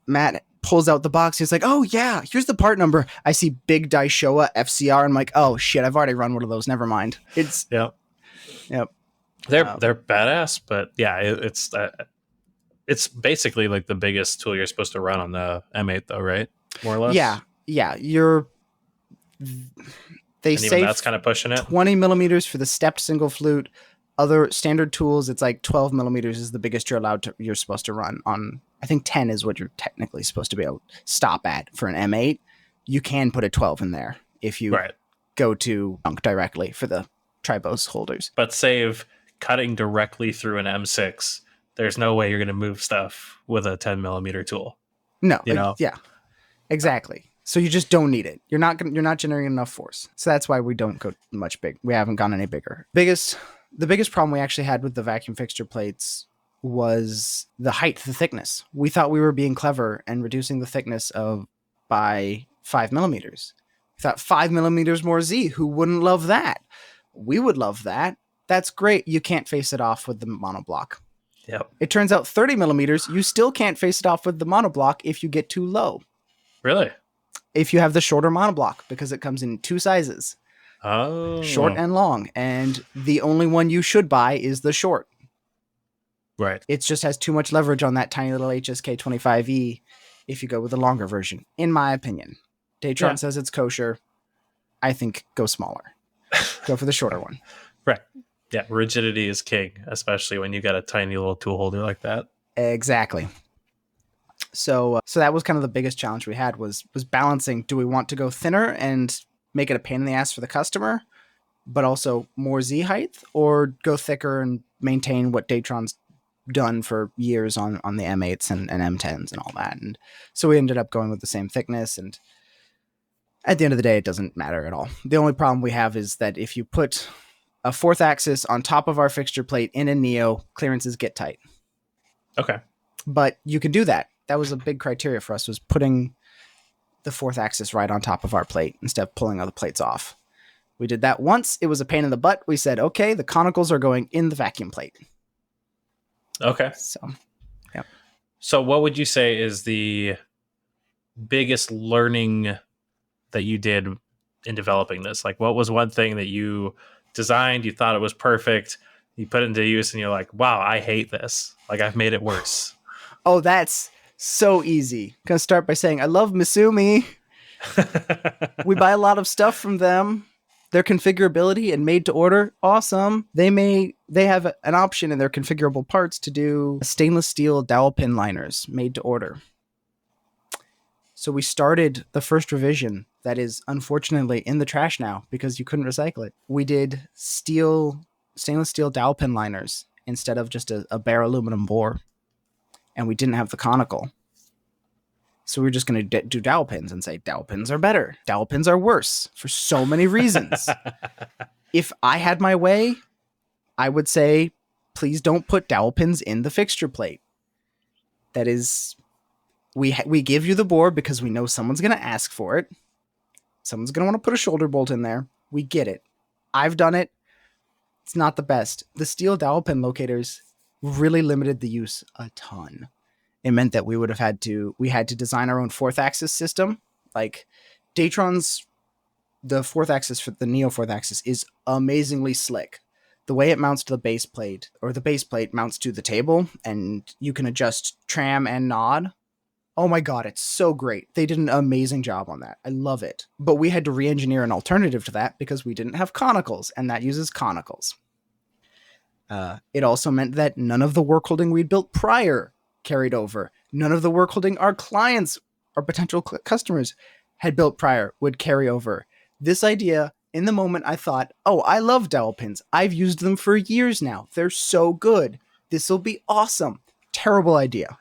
Matt pulls out the box. He's like, oh yeah, here's the part number. I see big Daishowa FCR. I'm like, oh shit, I've already run one of those. Never mind. It's Yep. They're badass, but yeah, it's basically like the biggest tool you're supposed to run on the M8 though, right? More or less. Yeah. They say that's kind of pushing it. 20 millimeters for the stepped single flute. Other standard tools, it's like 12 millimeters is the biggest you're supposed to run on. I think 10 is what you're technically supposed to be able to stop at for an M8. You can put a 12 in there if you go to dunk directly for the tribose holders. But save cutting directly through an M6. There's no way you're going to move stuff with a 10 millimeter tool. No, yeah, exactly. So you just don't need it. You're not generating enough force. So that's why we don't go much big. We haven't gone any bigger. The biggest problem we actually had with the vacuum fixture plates was the height, the thickness. We thought we were being clever and reducing the thickness by 5 millimeters. We thought 5 millimeters more Z. Who wouldn't love that? We would love that. That's great. You can't face it off with the monoblock. Yep. It turns out 30 millimeters, you still can't face it off with the monoblock if you get too low. Really? If you have the shorter monoblock, because it comes in 2 sizes. Oh. Short and long. And the only one you should buy is the short. Right. It just has too much leverage on that tiny little HSK 25E if you go with the longer version, in my opinion. Datron says it's kosher. I think go smaller. Go for the shorter one. Right. Yeah, rigidity is king, especially when you got a tiny little tool holder like that. Exactly. So that was kind of the biggest challenge we had was balancing. Do we want to go thinner and make it a pain in the ass for the customer, but also more Z height, or go thicker and maintain what Datron's done for years on the M8s and M10s and all that? And so we ended up going with the same thickness, and at the end of the day, it doesn't matter at all. The only problem we have is that if you put a 4th axis on top of our fixture plate in a Neo, clearances get tight. Okay. But you can do that. That was a big criteria for us, was putting the 4th axis right on top of our plate instead of pulling other plates off. We did that once. It was a pain in the butt. We said, okay, the conicals are going in the vacuum plate. Okay. So what would you say is the biggest learning that you did in developing this? Like, what was one thing that you designed, you thought it was perfect, you put it into use, and you're like, wow, I hate this. Like, I've made it worse. Oh, that's so easy. Gonna start by saying I love Misumi. We buy a lot of stuff from them. Their configurability and made to order, awesome. They have an option in their configurable parts to do stainless steel dowel pin liners made to order. So we started the first revision that is unfortunately in the trash now because you couldn't recycle it. We did stainless steel dowel pin liners instead of just a bare aluminum bore, and we didn't have the conical. So we were just going to do dowel pins and say dowel pins are better. Dowel pins are worse for so many reasons. If I had my way, I would say, please don't put dowel pins in the fixture plate. That is, we give you the bore because we know someone's going to ask for it. Someone's going to want to put a shoulder bolt in there. We get it. I've done it. It's not the best. The steel dowel pin locators really limited the use a ton. It meant that we had to design our own fourth axis system. Like Datron's, the fourth axis for the Neo fourth axis is amazingly slick. The way it mounts to the base plate, or the base plate mounts to the table, and you can adjust tram and nod. Oh my God, it's so great. They did an amazing job on that. I love it. But we had to re-engineer an alternative to that because we didn't have conicals, and that uses conicals. It also meant that none of the work holding we'd built prior carried over. None of the work holding our clients or potential customers had built prior would carry over. This idea, in the moment, I thought, oh, I love dowel pins. I've used them for years now. They're so good. This will be awesome. Terrible idea.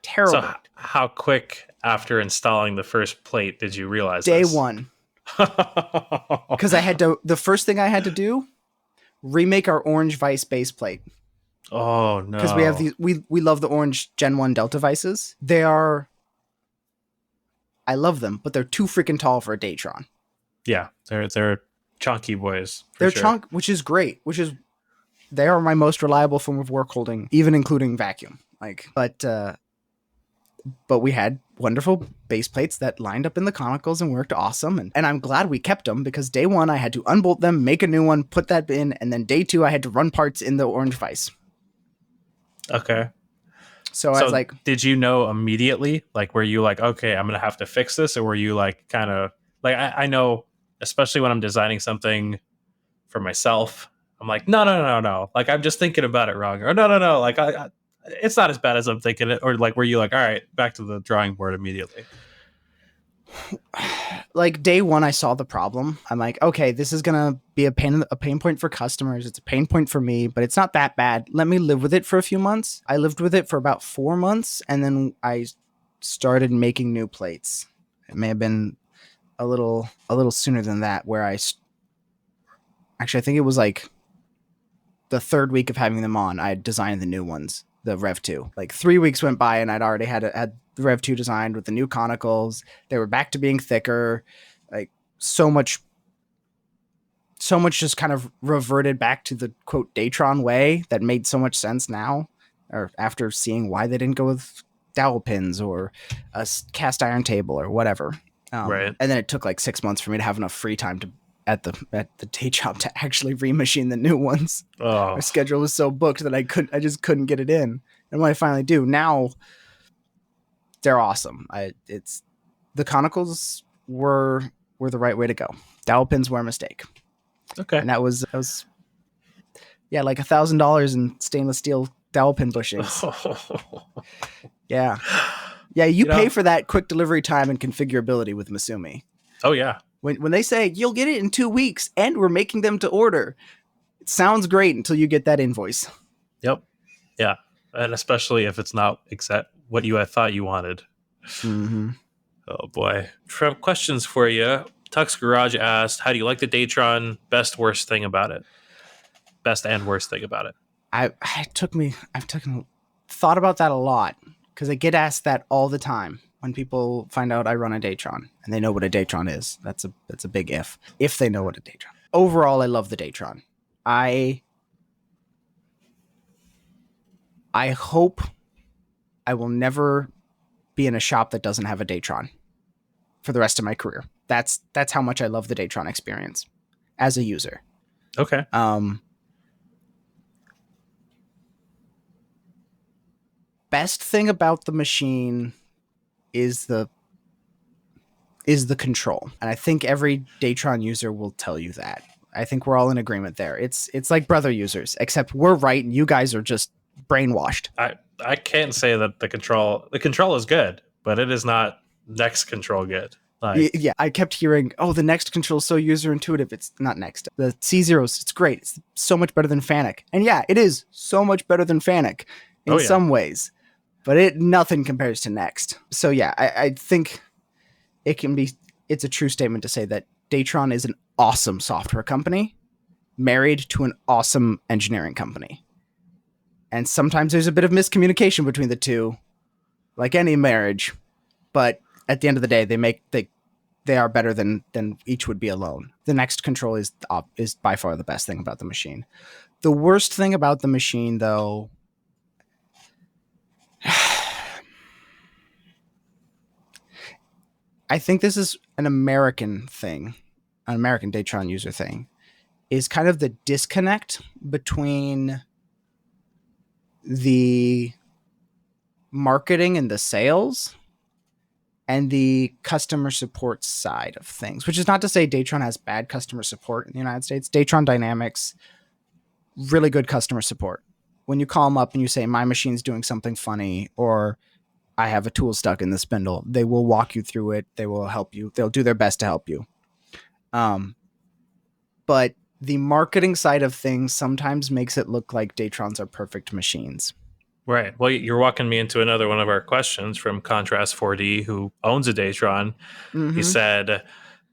Terrible. So how quick after installing the first plate did you realize Day this? one. Because the first thing I had to do, remake our orange vice base plate. Oh no. Because we have these, we love the orange Gen 1 Delta vices. I love them, but they're too freaking tall for a Datron. Yeah, they're chunky boys. They're chunk, which is great. They are my most reliable form of work holding, even including vacuum. But we had wonderful base plates that lined up in the conicals and worked awesome. And I'm glad we kept them because day one I had to unbolt them, make a new one, put that in, and then day two I had to run parts in the orange vice. Okay. So I was like, did you know immediately? Like, were you like, okay, I'm gonna have to fix this, or were you like, kind of like, I know, especially when I'm designing something for myself, I'm like, no. Like, I'm just thinking about it wrong, or no. Like, it's not as bad as I'm thinking it, or like, were you like, all right, back to the drawing board immediately? Like day one, I saw the problem. I'm like, okay, this is gonna be a pain point for customers. It's a pain point for me, but it's not that bad. Let me live with it for a few months. I lived with it for about 4 months, and then I started making new plates. It may have been a little sooner than that, where I think it was like the third week of having them on, I designed the new ones, the Rev 2. Like 3 weeks went by and I'd already had the Rev 2 designed with the new conicals. They were back to being thicker. Like so much just kind of reverted back to the quote Datron way that made so much sense now, or after seeing why they didn't go with dowel pins or a cast iron table or whatever. Right. And then it took like 6 months for me to have enough free time at the day job to actually remachine the new ones. Oh. My schedule was so booked that I just couldn't get it in. And when I finally do, now they're awesome. The conicals were the right way to go. Dowel pins were a mistake. Okay. And that was like $1,000 in stainless steel dowel pin bushings. Yeah. Yeah, you pay for that quick delivery time and configurability with Masumi. Oh yeah. When they say you'll get it in 2 weeks and we're making them to order, it sounds great until you get that invoice. Yep. Yeah. And especially if it's not exact what you had thought you wanted. Mm-hmm. Oh boy. Questions for you. Tux Garage asked, how do you like the Datron? Best, worst thing about it? Best and worst thing about it? I've thought about that a lot because I get asked that all the time when people find out I run a Datron and they know what a Datron is. That's a big if they know what a Datron. Overall, I love the Datron. I hope I will never be in a shop that doesn't have a Datron for the rest of my career. That's how much I love the Datron experience as a user. Okay. Best thing about the machine is the control. And I think every Datron user will tell you that. I think we're all in agreement there. It's like brother users, except we're right and you guys are just brainwashed. I can't say that the control is good, but it is not next control good. Yeah, I kept hearing, oh, the Next control is so user intuitive. It's not Next. The C0s, it's great. It's so much better than Fanuc. And yeah, it is so much better than Fanuc in some ways, but nothing compares to Next. So yeah, I think it's a true statement to say that Datron is an awesome software company married to an awesome engineering company. And sometimes there's a bit of miscommunication between the two, like any marriage, but at the end of the day, they are better than each would be alone. The Next control is by far the best thing about the machine. The worst thing about the machine, though, I think this is an American thing, an American Datron user thing, is kind of the disconnect between the marketing and the sales and the customer support side of things, which is not to say Datron has bad customer support in the United States. Datron Dynamics, really good customer support. When you call them up and you say, my machine's doing something funny, or I have a tool stuck in the spindle, they will walk you through it. They will help you. They'll do their best to help you. But the marketing side of things sometimes makes it look like Datrons are perfect machines. Right. Well, you're walking me into another one of our questions from Contrast 4D, who owns a Datron. Mm-hmm. He said,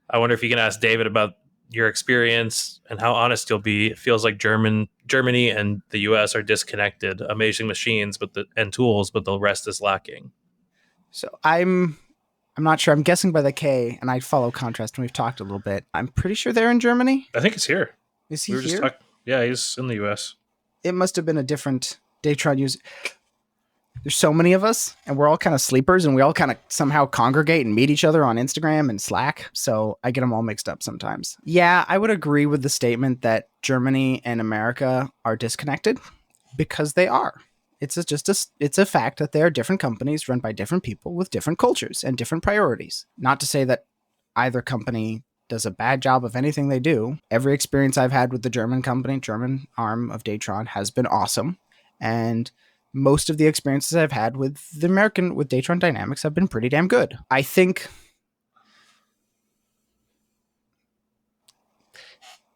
I wonder if you can ask David about your experience and how honest you'll be. It feels like Germany and the US are disconnected. Amazing machines and tools, but the rest is lacking. So I'm not sure. I'm guessing by the K, and I follow Contrast, and we've talked a little bit. I'm pretty sure they're in Germany. I think it's here. Is he here? Yeah, he's in the US. It must have been a different Datron user. There's so many of us, and we're all kind of sleepers, and we all kind of somehow congregate and meet each other on Instagram and Slack. So I get them all mixed up sometimes. Yeah, I would agree with the statement that Germany and America are disconnected, because they are. It's a fact that they are different companies run by different people with different cultures and different priorities. Not to say that either company does a bad job of anything they do. Every experience I've had with the German arm of Datron has been awesome. And most of the experiences I've had with Datron Dynamics have been pretty damn good. I think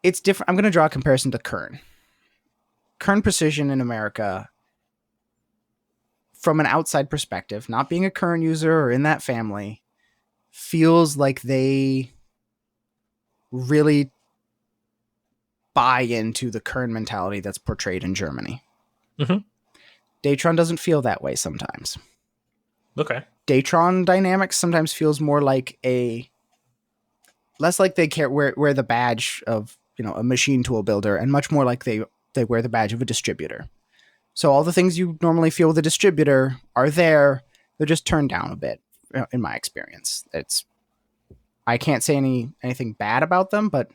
it's different. I'm going to draw a comparison to Kern. Kern Precision in America, from an outside perspective, not being a Kern user or in that family, feels like they really buy into the Kern mentality that's portrayed in Germany. Mm-hmm. Datron doesn't feel that way sometimes. Okay. Datron Dynamics sometimes feels more like less like they wear the badge of, a machine tool builder, and much more like they wear the badge of a distributor. So all the things you normally feel with a distributor are there. They're just turned down a bit, in my experience. I can't say anything bad about them, but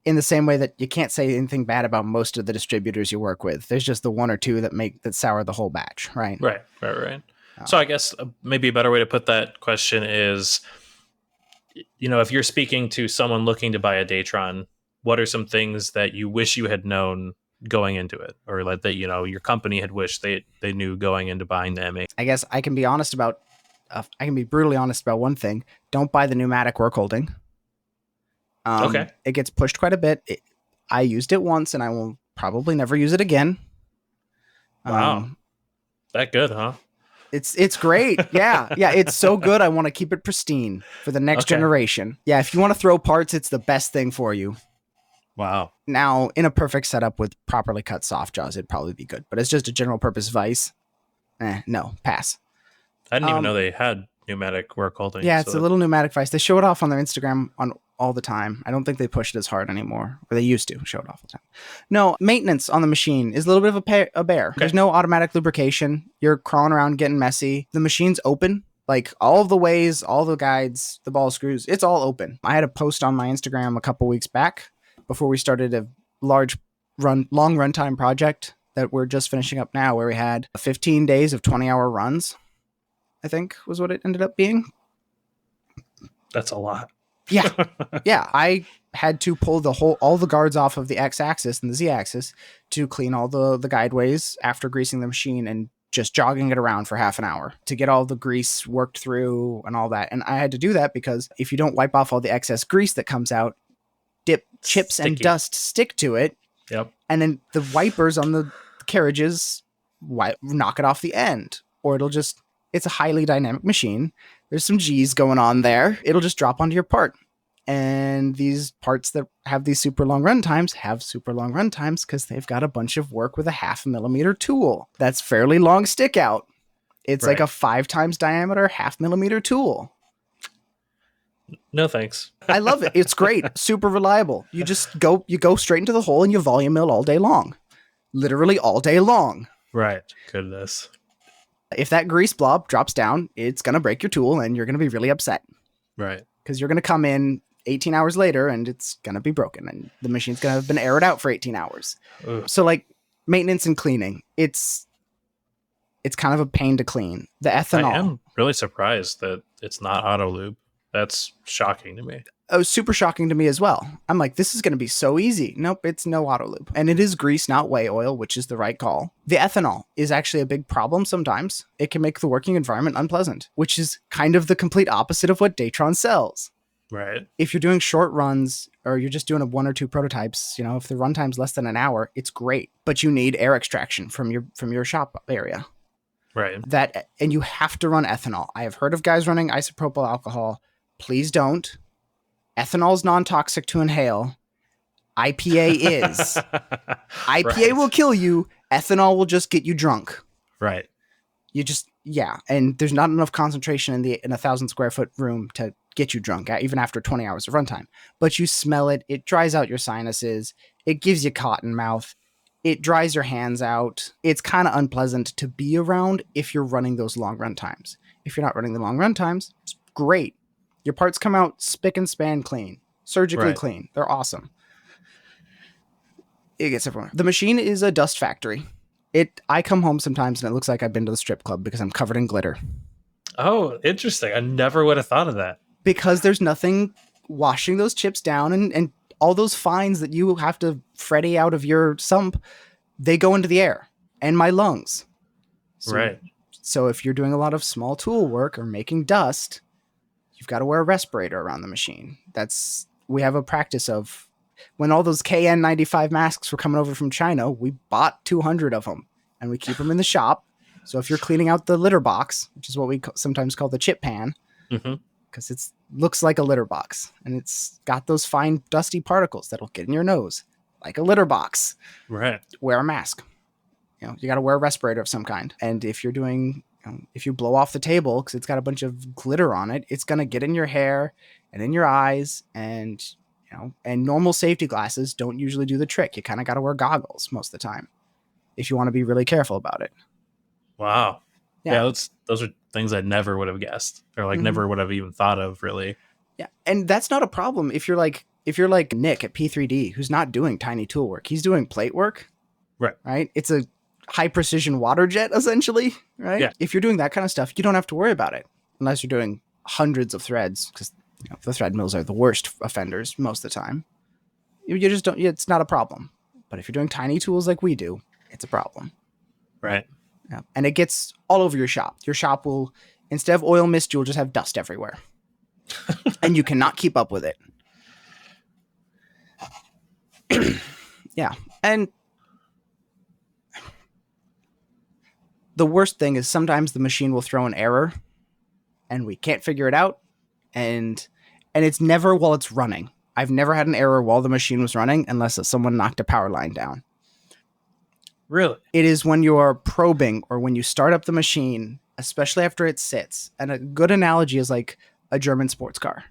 in the same way that you can't say anything bad about most of the distributors you work with. There's just the one or two that sour the whole batch, right? Right. So I guess maybe a better way to put that question is, if you're speaking to someone looking to buy a Datron, what are some things that you wish you had known going into it, or that your company had wished they knew going into buying the M8? I guess I can be brutally honest about one thing. Don't buy the pneumatic work holding. Okay. It gets pushed quite a bit. I used it once, and I will probably never use it again. Wow. That good, huh? It's great. Yeah. Yeah. It's so good. I want to keep it pristine for the next generation. Yeah. If you want to throw parts, it's the best thing for you. Wow. Now, in a perfect setup with properly cut soft jaws, it'd probably be good, but it's just a general purpose vise. No, pass. I didn't even know they had pneumatic work holding. Yeah, it's a little pneumatic vise. They show it off on their Instagram all the time. I don't think they push it as hard anymore, or they used to show it off all the time. No, maintenance on the machine is a little bit of a bear. Okay. There's no automatic lubrication. You're crawling around getting messy. The machine's open. Like all of the ways, all the guides, the ball screws, it's all open. I had a post on my Instagram a couple weeks back before we started a long runtime project that we're just finishing up now, where we had 15 days of 20-hour runs, I think was what it ended up being. That's a lot. Yeah. Yeah. I had to pull all the guards off of the X-axis and the Z-axis to clean all the guideways after greasing the machine and just jogging it around for half an hour to get all the grease worked through and all that. And I had to do that because if you don't wipe off all the excess grease that comes out, chips and dust stick to it. Yep. And then the wipers on the carriages knock it off the end, or it's a highly dynamic machine. There's some G's going on there. It'll just drop onto your part. And these parts that have these super long run times have super long run times because they've got a bunch of work with a 0.5 millimeter tool. That's fairly long stick out. It's like a 5 times diameter 0.5 millimeter tool. No thanks. I love it. It's great. Super reliable. You go straight into the hole and you volume mill all day long. Literally all day long. Right. Goodness. If that grease blob drops down, it's going to break your tool and you're going to be really upset. Right. Because you're going to come in 18 hours later and it's going to be broken and the machine's going to have been aired out for 18 hours. Ugh. So like maintenance and cleaning, it's kind of a pain to clean. The ethanol. I am really surprised that it's not auto lube. That's shocking to me. It was super shocking to me as well. I'm like, this is going to be so easy. Nope, it's no auto lube. And it is grease, not whey oil, which is the right call. The ethanol is actually a big problem sometimes. It can make the working environment unpleasant, which is kind of the complete opposite of what Datron sells. Right. If you're doing short runs or you're just doing 1 or 2 prototypes, if the runtime's less than an hour, it's great. But you need air extraction from your shop area. Right. And you have to run ethanol. I have heard of guys running isopropyl alcohol. Please don't. Ethanol is non-toxic to inhale. IPA is. IPA will kill you. Ethanol will just get you drunk. Right. And there's not enough concentration in a 1,000 square foot room to get you drunk, even after 20 hours of runtime. But you smell it. It dries out your sinuses. It gives you cotton mouth. It dries your hands out. It's kind of unpleasant to be around if you're running those long run times. If you're not running the long run times, it's great. Your parts come out spick and span clean, surgically clean. They're awesome. It gets everywhere. The machine is a dust factory. I come home sometimes and it looks like I've been to the strip club because I'm covered in glitter. Oh, interesting. I never would have thought of that. Because there's nothing washing those chips down and all those fines that you have to freddy out of your sump, they go into the air and my lungs. So if you're doing a lot of small tool work or making dust, you've got to wear a respirator around the machine. We have a practice of when all those KN95 masks were coming over from China, we bought 200 of them and we keep them in the shop. So if you're cleaning out the litter box, which is what we sometimes call the chip pan, because it looks like a litter box and it's got those fine dusty particles that'll get in your nose like a litter box. Right. Wear a mask. You got to wear a respirator of some kind. And if you're doing, if you blow off the table because it's got a bunch of glitter on it, it's going to get in your hair and in your eyes and, and normal safety glasses don't usually do the trick. You kind of got to wear goggles most of the time if you want to be really careful about it. Wow. Yeah, those are things I never would have guessed or never would have even thought of really. Yeah. And that's not a problem if you're like Nick at P3D, who's not doing tiny tool work. He's doing plate work. Right. It's a high precision water jet essentially. Right. Yeah. If you're doing that kind of stuff, you don't have to worry about it unless you're doing hundreds of threads because the thread mills are the worst offenders most of the time. You just don't, it's not a problem. But if you're doing tiny tools like we do, it's a problem. Right. Yeah. And it gets all over your shop. Your shop will, instead of oil mist, you'll just have dust everywhere. And you cannot keep up with it. Yeah. And the worst thing is sometimes the machine will throw an error and we can't figure it out. And it's never while it's running. I've never had an error while the machine was running unless someone knocked a power line down. Really? It is when you are probing or when you start up the machine, especially after it sits. And a good analogy is like a German sports car.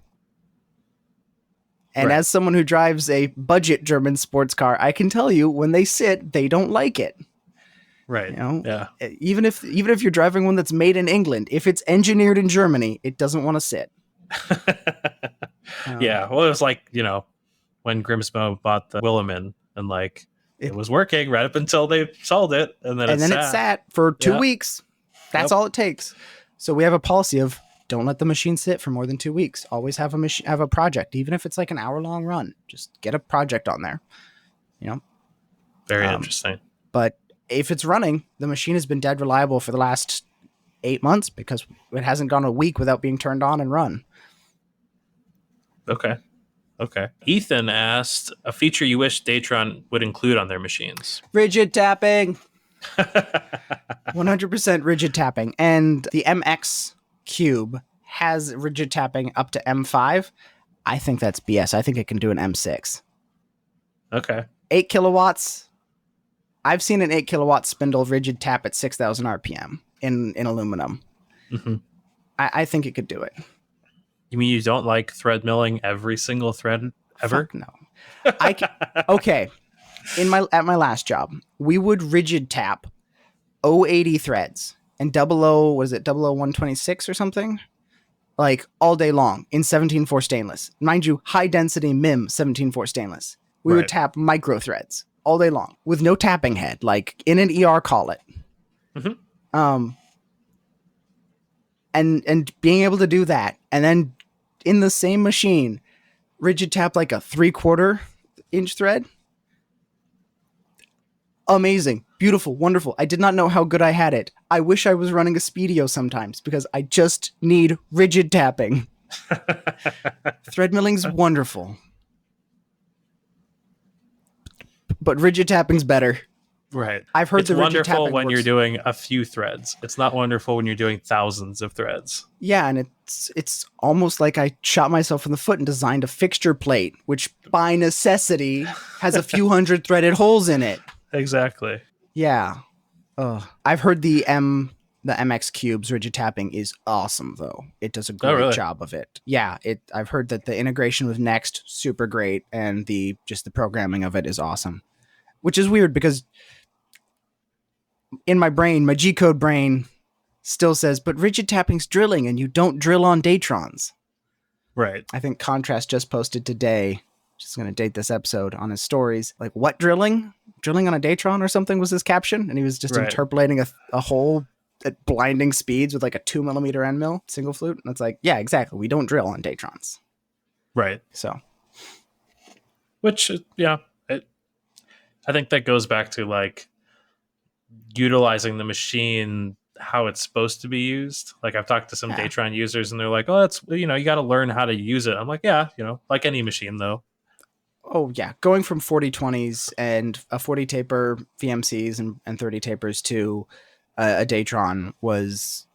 And as someone who drives a budget German sports car, I can tell you when they sit, they don't like it. Right. Yeah. Even if you're driving one that's made in England, if it's engineered in Germany, it doesn't want to sit. Yeah. Well, it was like, when Grimsmo bought the Williman and it was working right up until they sold it. And then it sat for 2 weeks. That's all it takes. So we have a policy of don't let the machine sit for more than 2 weeks. Always have a project, even if it's like an hour-long run. Just get a project on there. Very interesting. But if it's running, the machine has been dead reliable for the last 8 months because it hasn't gone a week without being turned on and run. Okay. Ethan asked a feature you wish Datron would include on their machines. Rigid tapping. 100% rigid tapping. And the MX Cube has rigid tapping up to M5. I think that's BS. I think it can do an M6. Okay. 8 kilowatts. I've seen an 8 kilowatt spindle rigid tap at 6,000 RPM in aluminum. Mm-hmm. I think it could do it. You mean you don't like thread milling every single thread ever? Fuck no. Okay. At my last job, we would rigid tap 080 threads and 126 or something? Like all day long in 17.4 stainless. Mind you, high density MIM 17.4 stainless. We would tap micro threads all day long with no tapping head, like in an ER collet. Mm-hmm. And being able to do that, and then in the same machine, rigid tap like a 3/4 inch thread. Amazing, beautiful, wonderful. I did not know how good I had it. I wish I was running a Speedio sometimes because I just need rigid tapping. Thread milling's wonderful. But rigid tapping's better. Right. I've heard it's the rigid wonderful tapping when works. you're doing a few threads. It's not wonderful when you're doing thousands of threads. Yeah, and it's almost like I shot myself in the foot and designed a fixture plate, which by necessity has a few hundred threaded holes in it. Exactly. Yeah. I've heard the MX Cube's rigid tapping is awesome though. It does a great job of it. Yeah, I've heard that the integration with Next super great, and the programming of it is awesome. Which is weird because in my brain, my G-code brain still says, but rigid tapping's drilling and you don't drill on Datrons. Right. I think Contrast just posted today, just going to date this episode, on his stories, like, what drilling? Drilling on a Datron or something was his caption. And he was just interpolating a hole at blinding speeds with like a 2mm end mill, single flute. And it's like, yeah, exactly. We don't drill on Datrons. Right. So. Which, yeah. I think that goes back to like utilizing the machine how it's supposed to be used. Like I've talked to some Datron users and they're like, oh, it's, you got to learn how to use it. I'm like, yeah, like any machine though. Oh yeah. Going from 4020s and a 40 taper VMCs and 30 tapers to a Datron was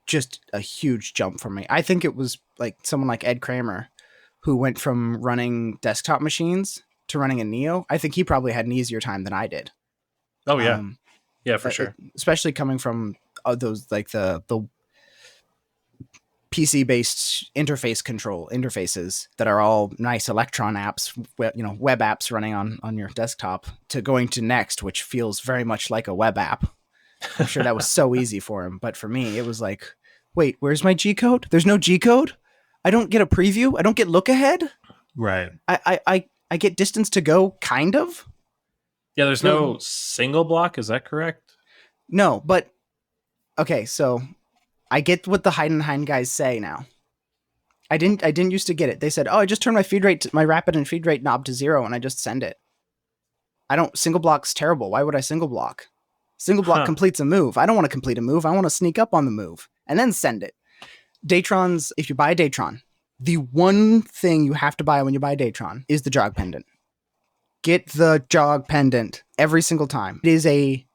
just a huge jump for me. I think it was like someone like Ed Kramer, who went from running desktop machines to running a Neo. I think he probably had an easier time than I did. Oh yeah. Yeah, for sure. Especially coming from those, like the PC based interfaces that are all nice Electron apps, web apps running on your desktop, to going to Next, which feels very much like a web app. I'm sure that was so easy for him. But for me, it was like, wait, where's my G-code? There's no G-code? I don't get a preview. I don't get look ahead. Right. I get distance to go, kind of. Yeah, there's no single block. Is that correct? No, but okay. So I get what the Heidenhain guys say now. I didn't used to get it. They said, "Oh, I just turn my rapid and feed rate knob to 0, and I just send it." Single block's terrible. Why would I single block? Single block completes a move. I don't want to complete a move. I want to sneak up on the move and then send it. Datrons, if you buy a Datron, the one thing you have to buy when you buy a Datron is the jog pendant. Get the jog pendant every single time. It is a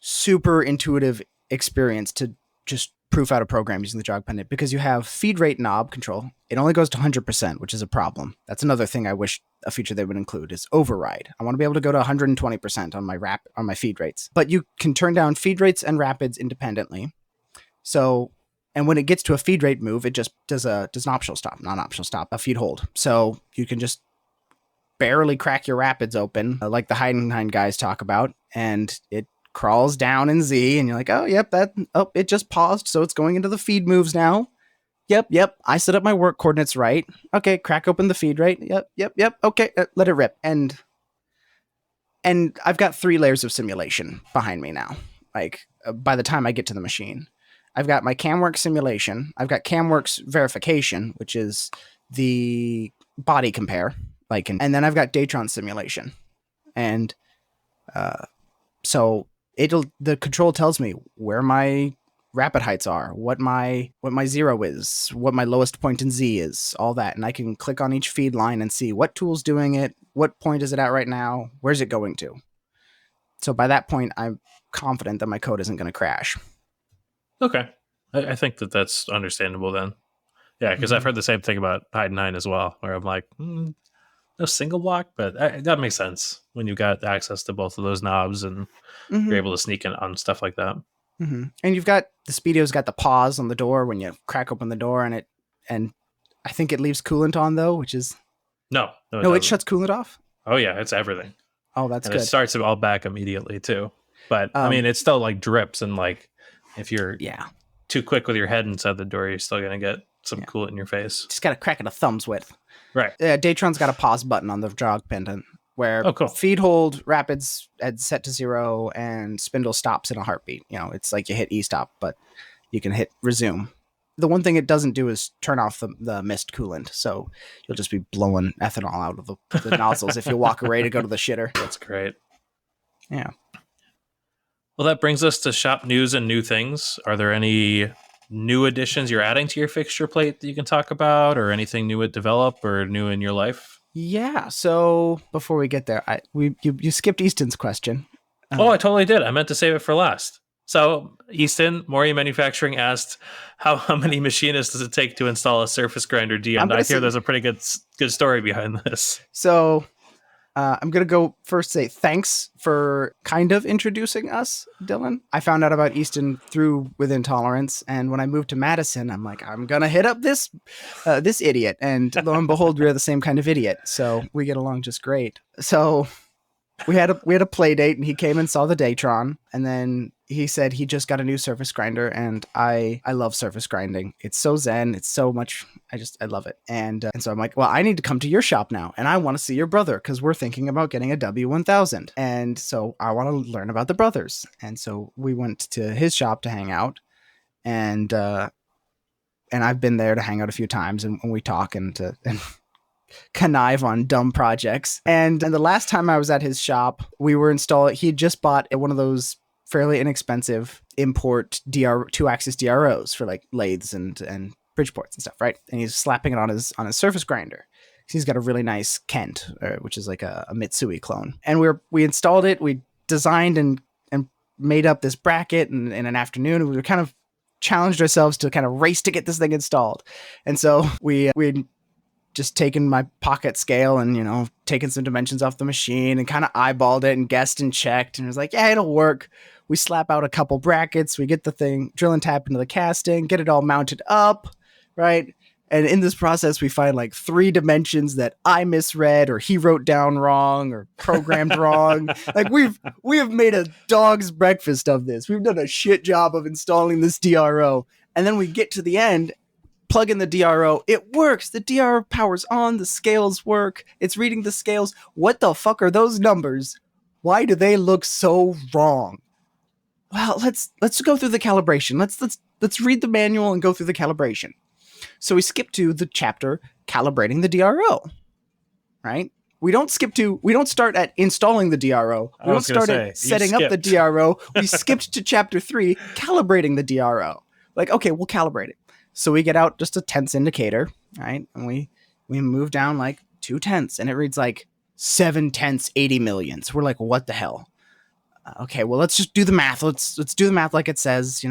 super intuitive experience to just proof out a program using the jog pendant, because you have feed rate knob control. It only goes to 100%, which is a problem. That's another thing I wish a feature they would include is override. I want to be able to go to 120% on my feed rates, but you can turn down feed rates and rapids independently. So, and when it gets to a feed rate move, it just does an optional stop, non-optional stop, a feed hold. So you can just barely crack your rapids open, like the Heidenhain guys talk about, and it crawls down in Z, and you're like, oh, yep, it just paused, so it's going into the feed moves now. Yep, I set up my work coordinates right. Okay, crack open the feed rate. Yep, okay, let it rip. And I've got 3 layers of simulation behind me now, like, by the time I get to the machine. I've got my CamWorks simulation. I've got CamWorks verification, which is the body compare, and then I've got Datron simulation. And so the control tells me where my rapid heights are, what my zero is, what my lowest point in Z is, all that. And I can click on each feed line and see what tool's doing it, what point is it at right now, where's it going to. So by that point, I'm confident that my code isn't going to crash. Okay. I think that's understandable then. Yeah, because I've heard the same thing about Hide 9 as well, where I'm like, no single block, but that makes sense when you've got access to both of those knobs and you're able to sneak in on stuff like that. And you've got the Speedo's got the pause on the door when you crack open the door, and I think it leaves coolant on though, which is no, it shuts coolant off. Oh yeah, it's everything. Oh, that's and good. It starts it all back immediately too. But I mean, it still like drips, and like if you're too quick with your head inside the door, you're still gonna get some coolant in your face. Just gotta crack it a thumb's width. Right. Datron's got a pause button on the jog pendant where feed hold rapids at set to 0 and spindle stops in a heartbeat. You know, it's like you hit E-stop, but you can hit resume. The one thing it doesn't do is turn off the mist coolant, so you'll just be blowing ethanol out of the nozzles if you walk away to go to the shitter. That's great. Yeah. Well, that brings us to shop news and new things. Are there any new additions you're adding to your fixture plate that you can talk about, or anything new at Develop or new in your life? Yeah. So before we get there, you skipped Easton's question. I totally did. I meant to save it for last. So Easton, Mori Manufacturing asked, how many machinists does it take to install a surface grinder D? And I hear there's a pretty good story behind this. So I'm going to go first say thanks for kind of introducing us, Dylan. I found out about Easton through Within Tolerance, and when I moved to Madison, I'm like, I'm going to hit up this idiot. And lo and behold, we're the same kind of idiot. So we get along just great. So we had a play date, and he came and saw the Datron, and then he said he just got a new surface grinder, and I love surface grinding. It's so zen. It's so much. I love it. And so I'm like, well, I need to come to your shop now, and I want to see your brother because we're thinking about getting a W1000. And so I want to learn about the brothers. And so we went to his shop to hang out, and I've been there to hang out a few times, and we talk and connive on dumb projects. And the last time I was at his shop, we were installing. He had just bought one of those fairly inexpensive import 2-axis DROs for like lathes and bridge ports and stuff, right? And he's slapping it on his surface grinder. He's got a really nice Kent, which is like a Mitsui clone. And we installed it. We designed and made up this bracket in an afternoon. We were kind of challenged ourselves to kind of race to get this thing installed. And so we just taken my pocket scale and, taken some dimensions off the machine and kind of eyeballed it and guessed and checked and was like, yeah, it'll work. We slap out a couple brackets, we get the thing, drill and tap into the casting, get it all mounted up, right? And in this process, we find like 3 dimensions that I misread or he wrote down wrong or programmed wrong. Like we have made a dog's breakfast of this. We've done a shit job of installing this DRO. And then we get to the end, plug in the DRO. It works. The DRO power's on. The scales work. It's reading the scales. What the fuck are those numbers? Why do they look so wrong? Well, let's go through the calibration. Let's read the manual and go through the calibration. So we skip to the chapter calibrating the DRO, right? We don't start at installing the DRO. We don't start at setting up the DRO. We skipped to chapter 3, calibrating the DRO. Like, okay, we'll calibrate it. So we get out just a tenths indicator, right? And we move down like 2 tenths, and it reads like 7 tenths, 80 millionths. We're like, what the hell? Okay, well, let's just do the math. Let's do the math like it says,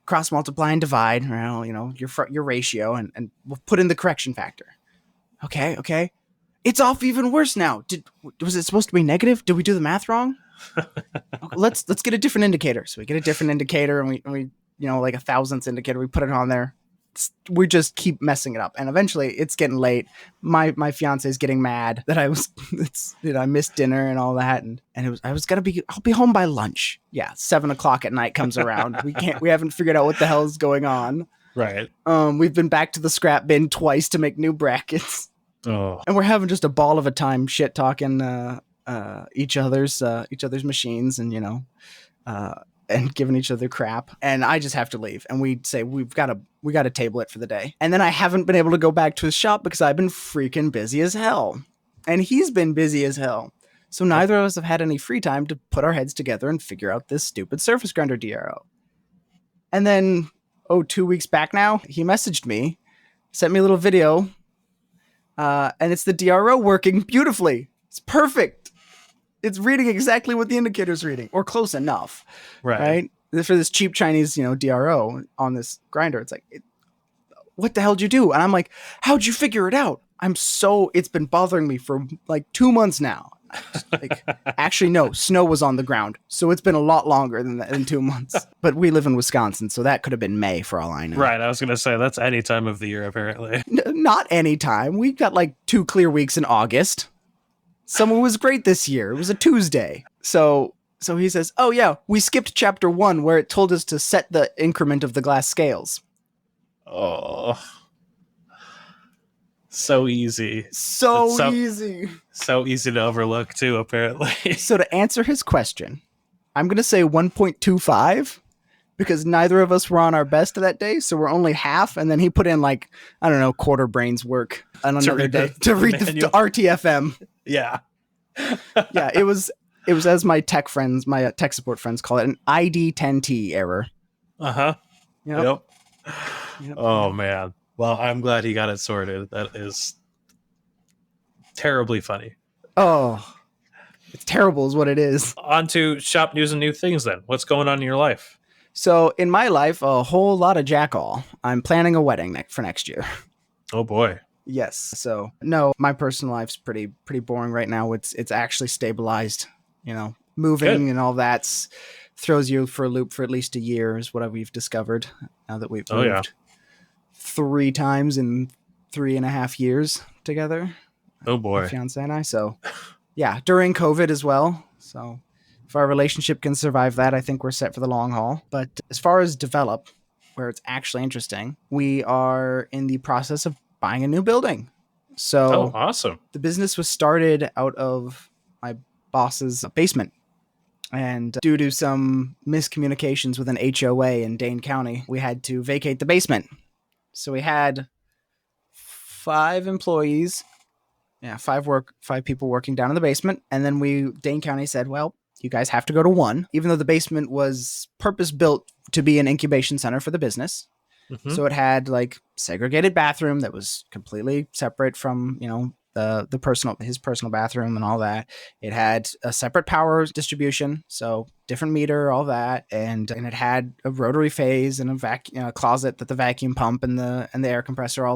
cross multiply and divide, your ratio, and we'll put in the correction factor. Okay. It's off even worse now. Was it supposed to be negative? Did we do the math wrong? Okay, let's get a different indicator. So we get a different indicator, and we like a thousandths indicator. We put it on there. We just keep messing it up, and eventually it's getting late. My fiance is getting mad that I missed dinner and all that, and I'll be home by lunch. Yeah, 7:00 at night comes around. We haven't figured out what the hell is going on. Right. We've been back to the scrap bin twice to make new brackets. Oh. And we're having just a ball of a time shit talking each other's machines and giving each other crap, and I just have to leave. And we say we got to table it for the day. And then I haven't been able to go back to his shop because I've been freaking busy as hell, and he's been busy as hell. So neither of us have had any free time to put our heads together and figure out this stupid surface grinder DRO. And then, 2 weeks back now, he messaged me, sent me a little video, and it's the DRO working beautifully. It's perfect. It's reading exactly what the indicator's reading, or close enough, right? For this cheap Chinese, DRO on this grinder, it's like, what the hell did you do? And I'm like, how'd you figure it out? It's been bothering me for like 2 months now. Actually, no, snow was on the ground, so it's been a lot longer than 2 months. But we live in Wisconsin, so that could have been May for all I know. Right, I was gonna say that's any time of the year apparently. Not any time. We've got like 2 clear weeks in August. Summer was great this year. It was a Tuesday. So he says, "Oh yeah, we skipped chapter 1 where it told us to set the increment of the glass scales." Oh. So easy. Easy. So easy to overlook, too, apparently. So to answer his question, I'm going to say 1.25 because neither of us were on our best that day. So we're only half. And then he put in quarter brains work on another day to read the RTFM. Yeah. Yeah. It was as my tech support friends call it, an ID10T error. Uh-huh. Yep. Oh, man. Well, I'm glad he got it sorted. That is terribly funny. Oh, it's terrible is what it is. On to shop news and new things then. What's going on in your life? So in my life, a whole lot of jack-all. I'm planning a wedding for next year. Oh, boy. Yes. So no, my personal life's pretty boring right now. It's actually stabilized, moving Good. And all that throws you for a loop for at least a year is what we've discovered now that we've moved. Yeah. 3 times in 3.5 years together. Oh boy. My fiance and I. So yeah, during COVID as well. So if our relationship can survive that, I think we're set for the long haul. But as far as Develop, where it's actually interesting, we are in the process of buying a new building. So awesome. The business was started out of my boss's basement. And due to some miscommunications with an HOA in Dane County, we had to vacate the basement. So we had 5 employees, 5 people working down in the basement. And then Dane County said, well, you guys have to go to 1, even though the basement was purpose built to be an incubation center for the business. Mm-hmm. So it had segregated bathroom that was completely separate from, his personal bathroom and all that. It had a separate power distribution, so different meter, all that, and it had a rotary phase and a closet that the vacuum pump and the air compressor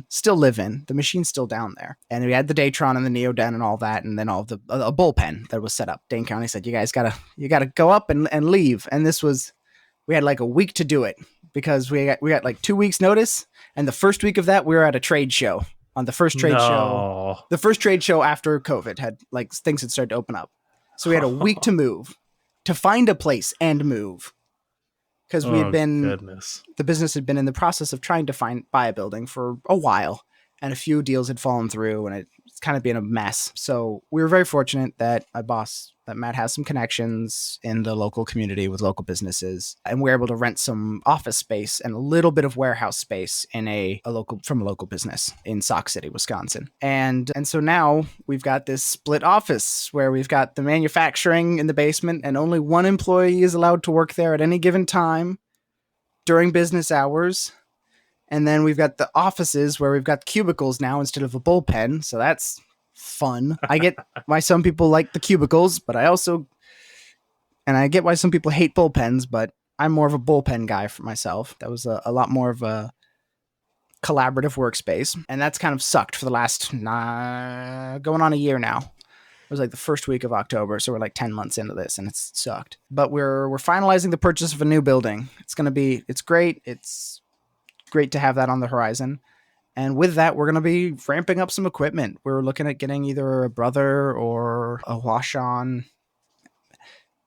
still live in. The machine's still down there, and we had the Datron and the Neoden and all that, and then a bullpen that was set up. Dane County said, you gotta go up and leave, and we had a week to do it because we got 2 weeks notice, and the first week of that we were at a trade show. On the first trade show after COVID had things had started to open up. So we had a week to move, to find a place and move. Because the business had been in the process of trying to buy a building for a while, and a few deals had fallen through, and it's kind of been a mess. So we were very fortunate that Matt has some connections in the local community with local businesses, and we're able to rent some office space and a little bit of warehouse space from a local business in Sauk City, Wisconsin. And so now we've got this split office where we've got the manufacturing in the basement, and only 1 employee is allowed to work there at any given time during business hours. And then we've got the offices where we've got cubicles now instead of a bullpen. So that's fun. I get why some people like the cubicles, but I get why some people hate bullpens, but I'm more of a bullpen guy for myself. That was a lot more of a collaborative workspace. And that's kind of sucked for the last going on a year now. It was the first week of October. So we're 10 months into this, and it's sucked. But we're finalizing the purchase of a new building. It's great. It's great to have that on the horizon. And with that, we're going to be ramping up some equipment. We're looking at getting either a brother or a wash-on.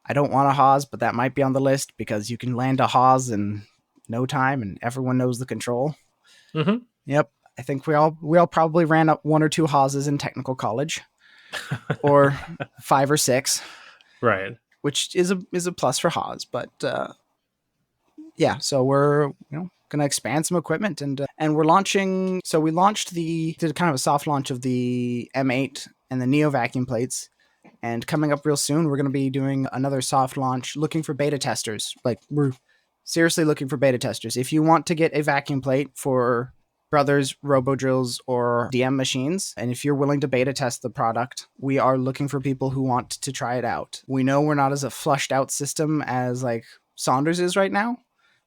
I don't want a Haas, but that might be on the list because you can land a Haas in no time and everyone knows the control. Mm-hmm. Yep. I think we all probably ran up 1 or 2 Haases in technical college or 5 or 6. Right. Which is a plus for Haas. But yeah, so we're, going to expand some equipment and we're launching. So we did kind of a soft launch of the M8 and the Neo vacuum plates. And coming up real soon, we're going to be doing another soft launch, looking for beta testers. Like, we're seriously looking for beta testers. If you want to get a vacuum plate for Brothers, Robo-Drills, or DM machines, and if you're willing to beta test the product, we are looking for people who want to try it out. We know we're not as a flushed out system as like Saunders is right now,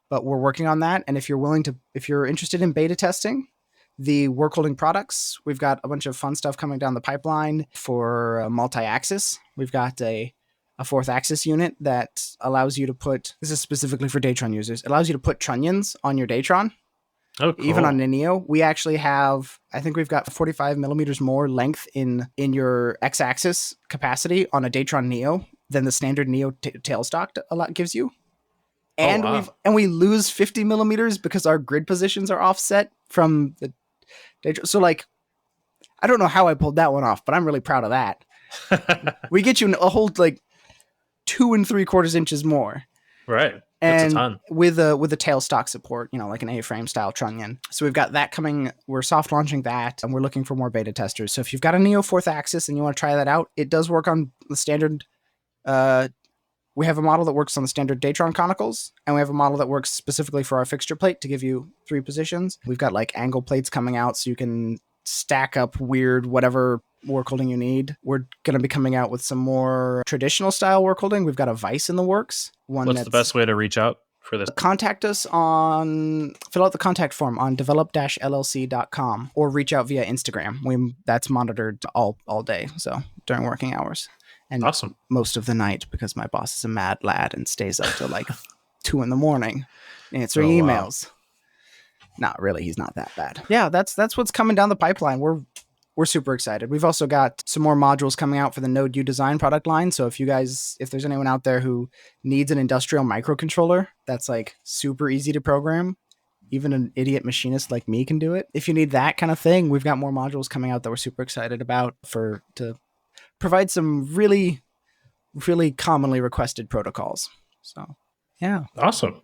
but we're working on that. And if you're interested in beta testing the work holding products, we've got a bunch of fun stuff coming down the pipeline for multi-axis. We've got a fourth axis unit that allows you to put, this is specifically for Datron users, it allows you to put trunnions on your Datron. Oh, cool. Even on a Neo. We actually have, I think we've got 45 millimeters more length in your x-axis capacity on a Datron Neo than the standard Neo tailstock gives you. And we lose 50 millimeters because our grid positions are offset from the Datron. So like, I don't know how I pulled that one off, but I'm really proud of that. We get you a whole like 2 3/4 inches more. Right. That's And a ton. with a tailstock support, like an A-frame style trunnion. So we've got that coming. We're soft launching that, and we're looking for more beta testers. So if you've got a Neo 4th axis and you want to try that out, it does work on the standard. We have a model that works on the standard Datron conicals, and we have a model that works specifically for our fixture plate to give you 3 positions. We've got like angle plates coming out so you can stack up weird whatever work holding you need. We're going to be coming out with some more traditional style work holding. We've got a vise in the works. What's the best way to reach out for this? Contact us fill out the contact form on develop-llc.com or reach out via Instagram. That's monitored all day, so during working hours. And awesome. Most of the night, because my boss is a mad lad and stays up till like 2 a.m. answering emails. Wow. Not really, he's not that bad. Yeah, that's what's coming down the pipeline. We're super excited. We've also got some more modules coming out for the Node U Design product line. So if there's anyone out there who needs an industrial microcontroller that's like super easy to program, even an idiot machinist like me can do it. If you need that kind of thing, we've got more modules coming out that we're super excited about to provide some really, really commonly requested protocols. So, yeah. Awesome.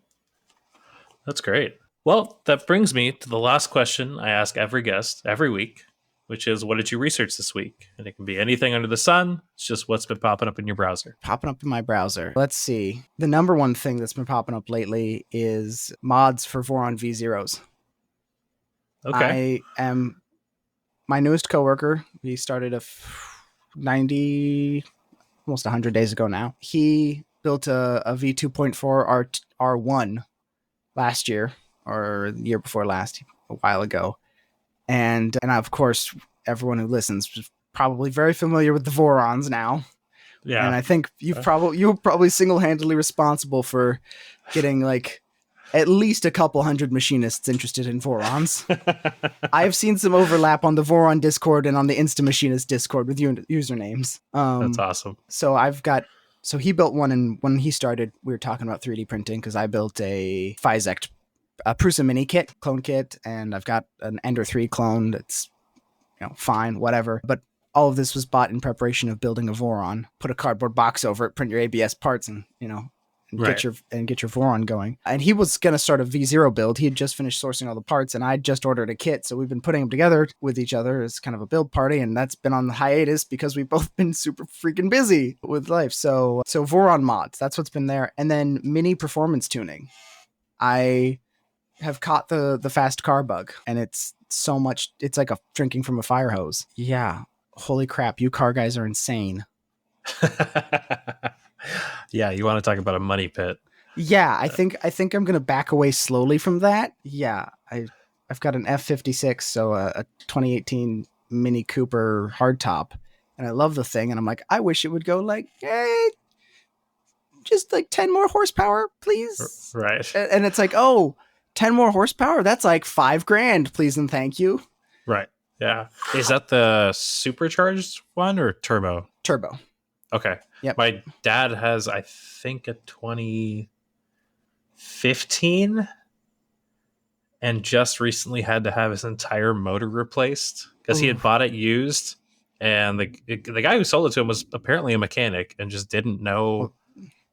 That's great. Well, that brings me to the last question I ask every guest every week, which is, what did you research this week? And it can be anything under the sun. It's just what's been popping up in your browser. Popping up in my browser. Let's see. The number one thing that's been popping up lately is mods for Voron V0s. Okay. My newest coworker, he started 90, almost 100 days ago now. He built a V2.4 R1 last year, or the year before last, a while ago. And of course, everyone who listens is probably very familiar with the Vorons now. Yeah. And I think you're probably single-handedly responsible for getting like at least a couple hundred machinists interested in Vorons. I've seen some overlap on the Voron Discord and on the Insta Machinist Discord with usernames. That's awesome. So he built one, and when he started, we were talking about 3D printing because I built a Physect Prusa Mini kit, clone kit, and I've got an Ender 3 clone that's fine, whatever. But all of this was bought in preparation of building a Voron. Put a cardboard box over it, print your ABS parts, and get your Voron going. And he was going to start a V0 build. He had just finished sourcing all the parts, and I just ordered a kit. So we've been putting them together with each other as kind of a build party, and that's been on the hiatus because we've both been super freaking busy with life. So Voron mods, that's what's been there. And then mini performance tuning. I have caught the fast car bug, and it's so much, it's like drinking from a fire hose. Yeah. Holy crap, you car guys are insane. Yeah, you want to talk about a money pit. Yeah, I think I'm going to back away slowly from that. Yeah, I've got an F56, so a 2018 Mini Cooper hardtop, and I love the thing, and I'm like, I wish it would go like, hey, just like 10 more horsepower, please. Right. And it's like, 10 more horsepower? That's like $5,000, please and thank you. Right. Yeah. Is that the supercharged one or turbo? Turbo. Okay. Yep. My dad has, I think, a 2015 and just recently had to have his entire motor replaced because he had bought it used. And the guy who sold it to him was apparently a mechanic and just didn't know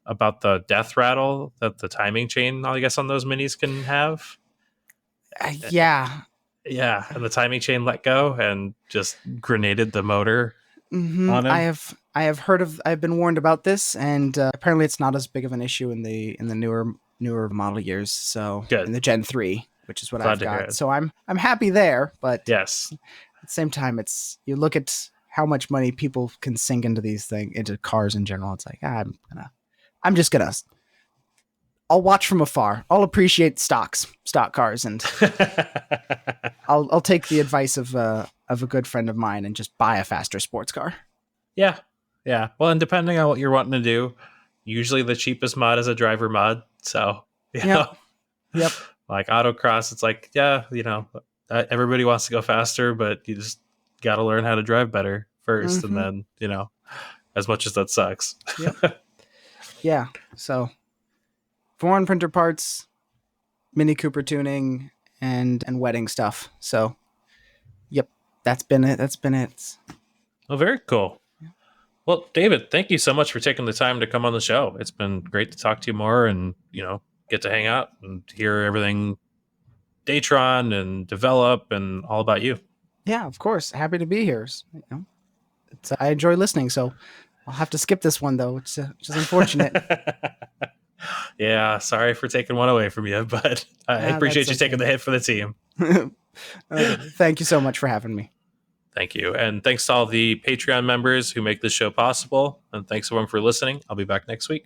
about the death rattle that the timing chain, I guess, on those minis can have. Yeah. Yeah. And the timing chain let go and just grenaded the motor on him. I've been warned about this, and apparently it's not as big of an issue in the newer model years. So in Good. the Gen 3, which is what Glad I've to hear got. it. So I'm happy there, but Yes. at the same time, it's you look at how much money people can sink into into cars in general. It's like I'm just gonna I'll watch from afar. I'll appreciate stock cars, and I'll take the advice of a good friend of mine and just buy a faster sports car. Yeah. Yeah. Well, and depending on what you're wanting to do, usually the cheapest mod is a driver mod. So, Yep. like autocross, it's like, yeah, everybody wants to go faster, but you just got to learn how to drive better first. Mm-hmm. And then, as much as that sucks. Yep. Yeah. So foreign printer parts, Mini Cooper tuning, and wedding stuff. So, yep, that's been it. Well, very cool. Well, David, thank you so much for taking the time to come on the show. It's been great to talk to you more and, get to hang out and hear everything Datron and Develop and all about you. Yeah, of course. Happy to be here. I enjoy listening, so I'll have to skip this one, though, which is unfortunate. Yeah, sorry for taking one away from you, but I appreciate you taking the hit for the team. Thank you so much for having me. Thank you. And thanks to all the Patreon members who make this show possible. And thanks everyone for listening. I'll be back next week.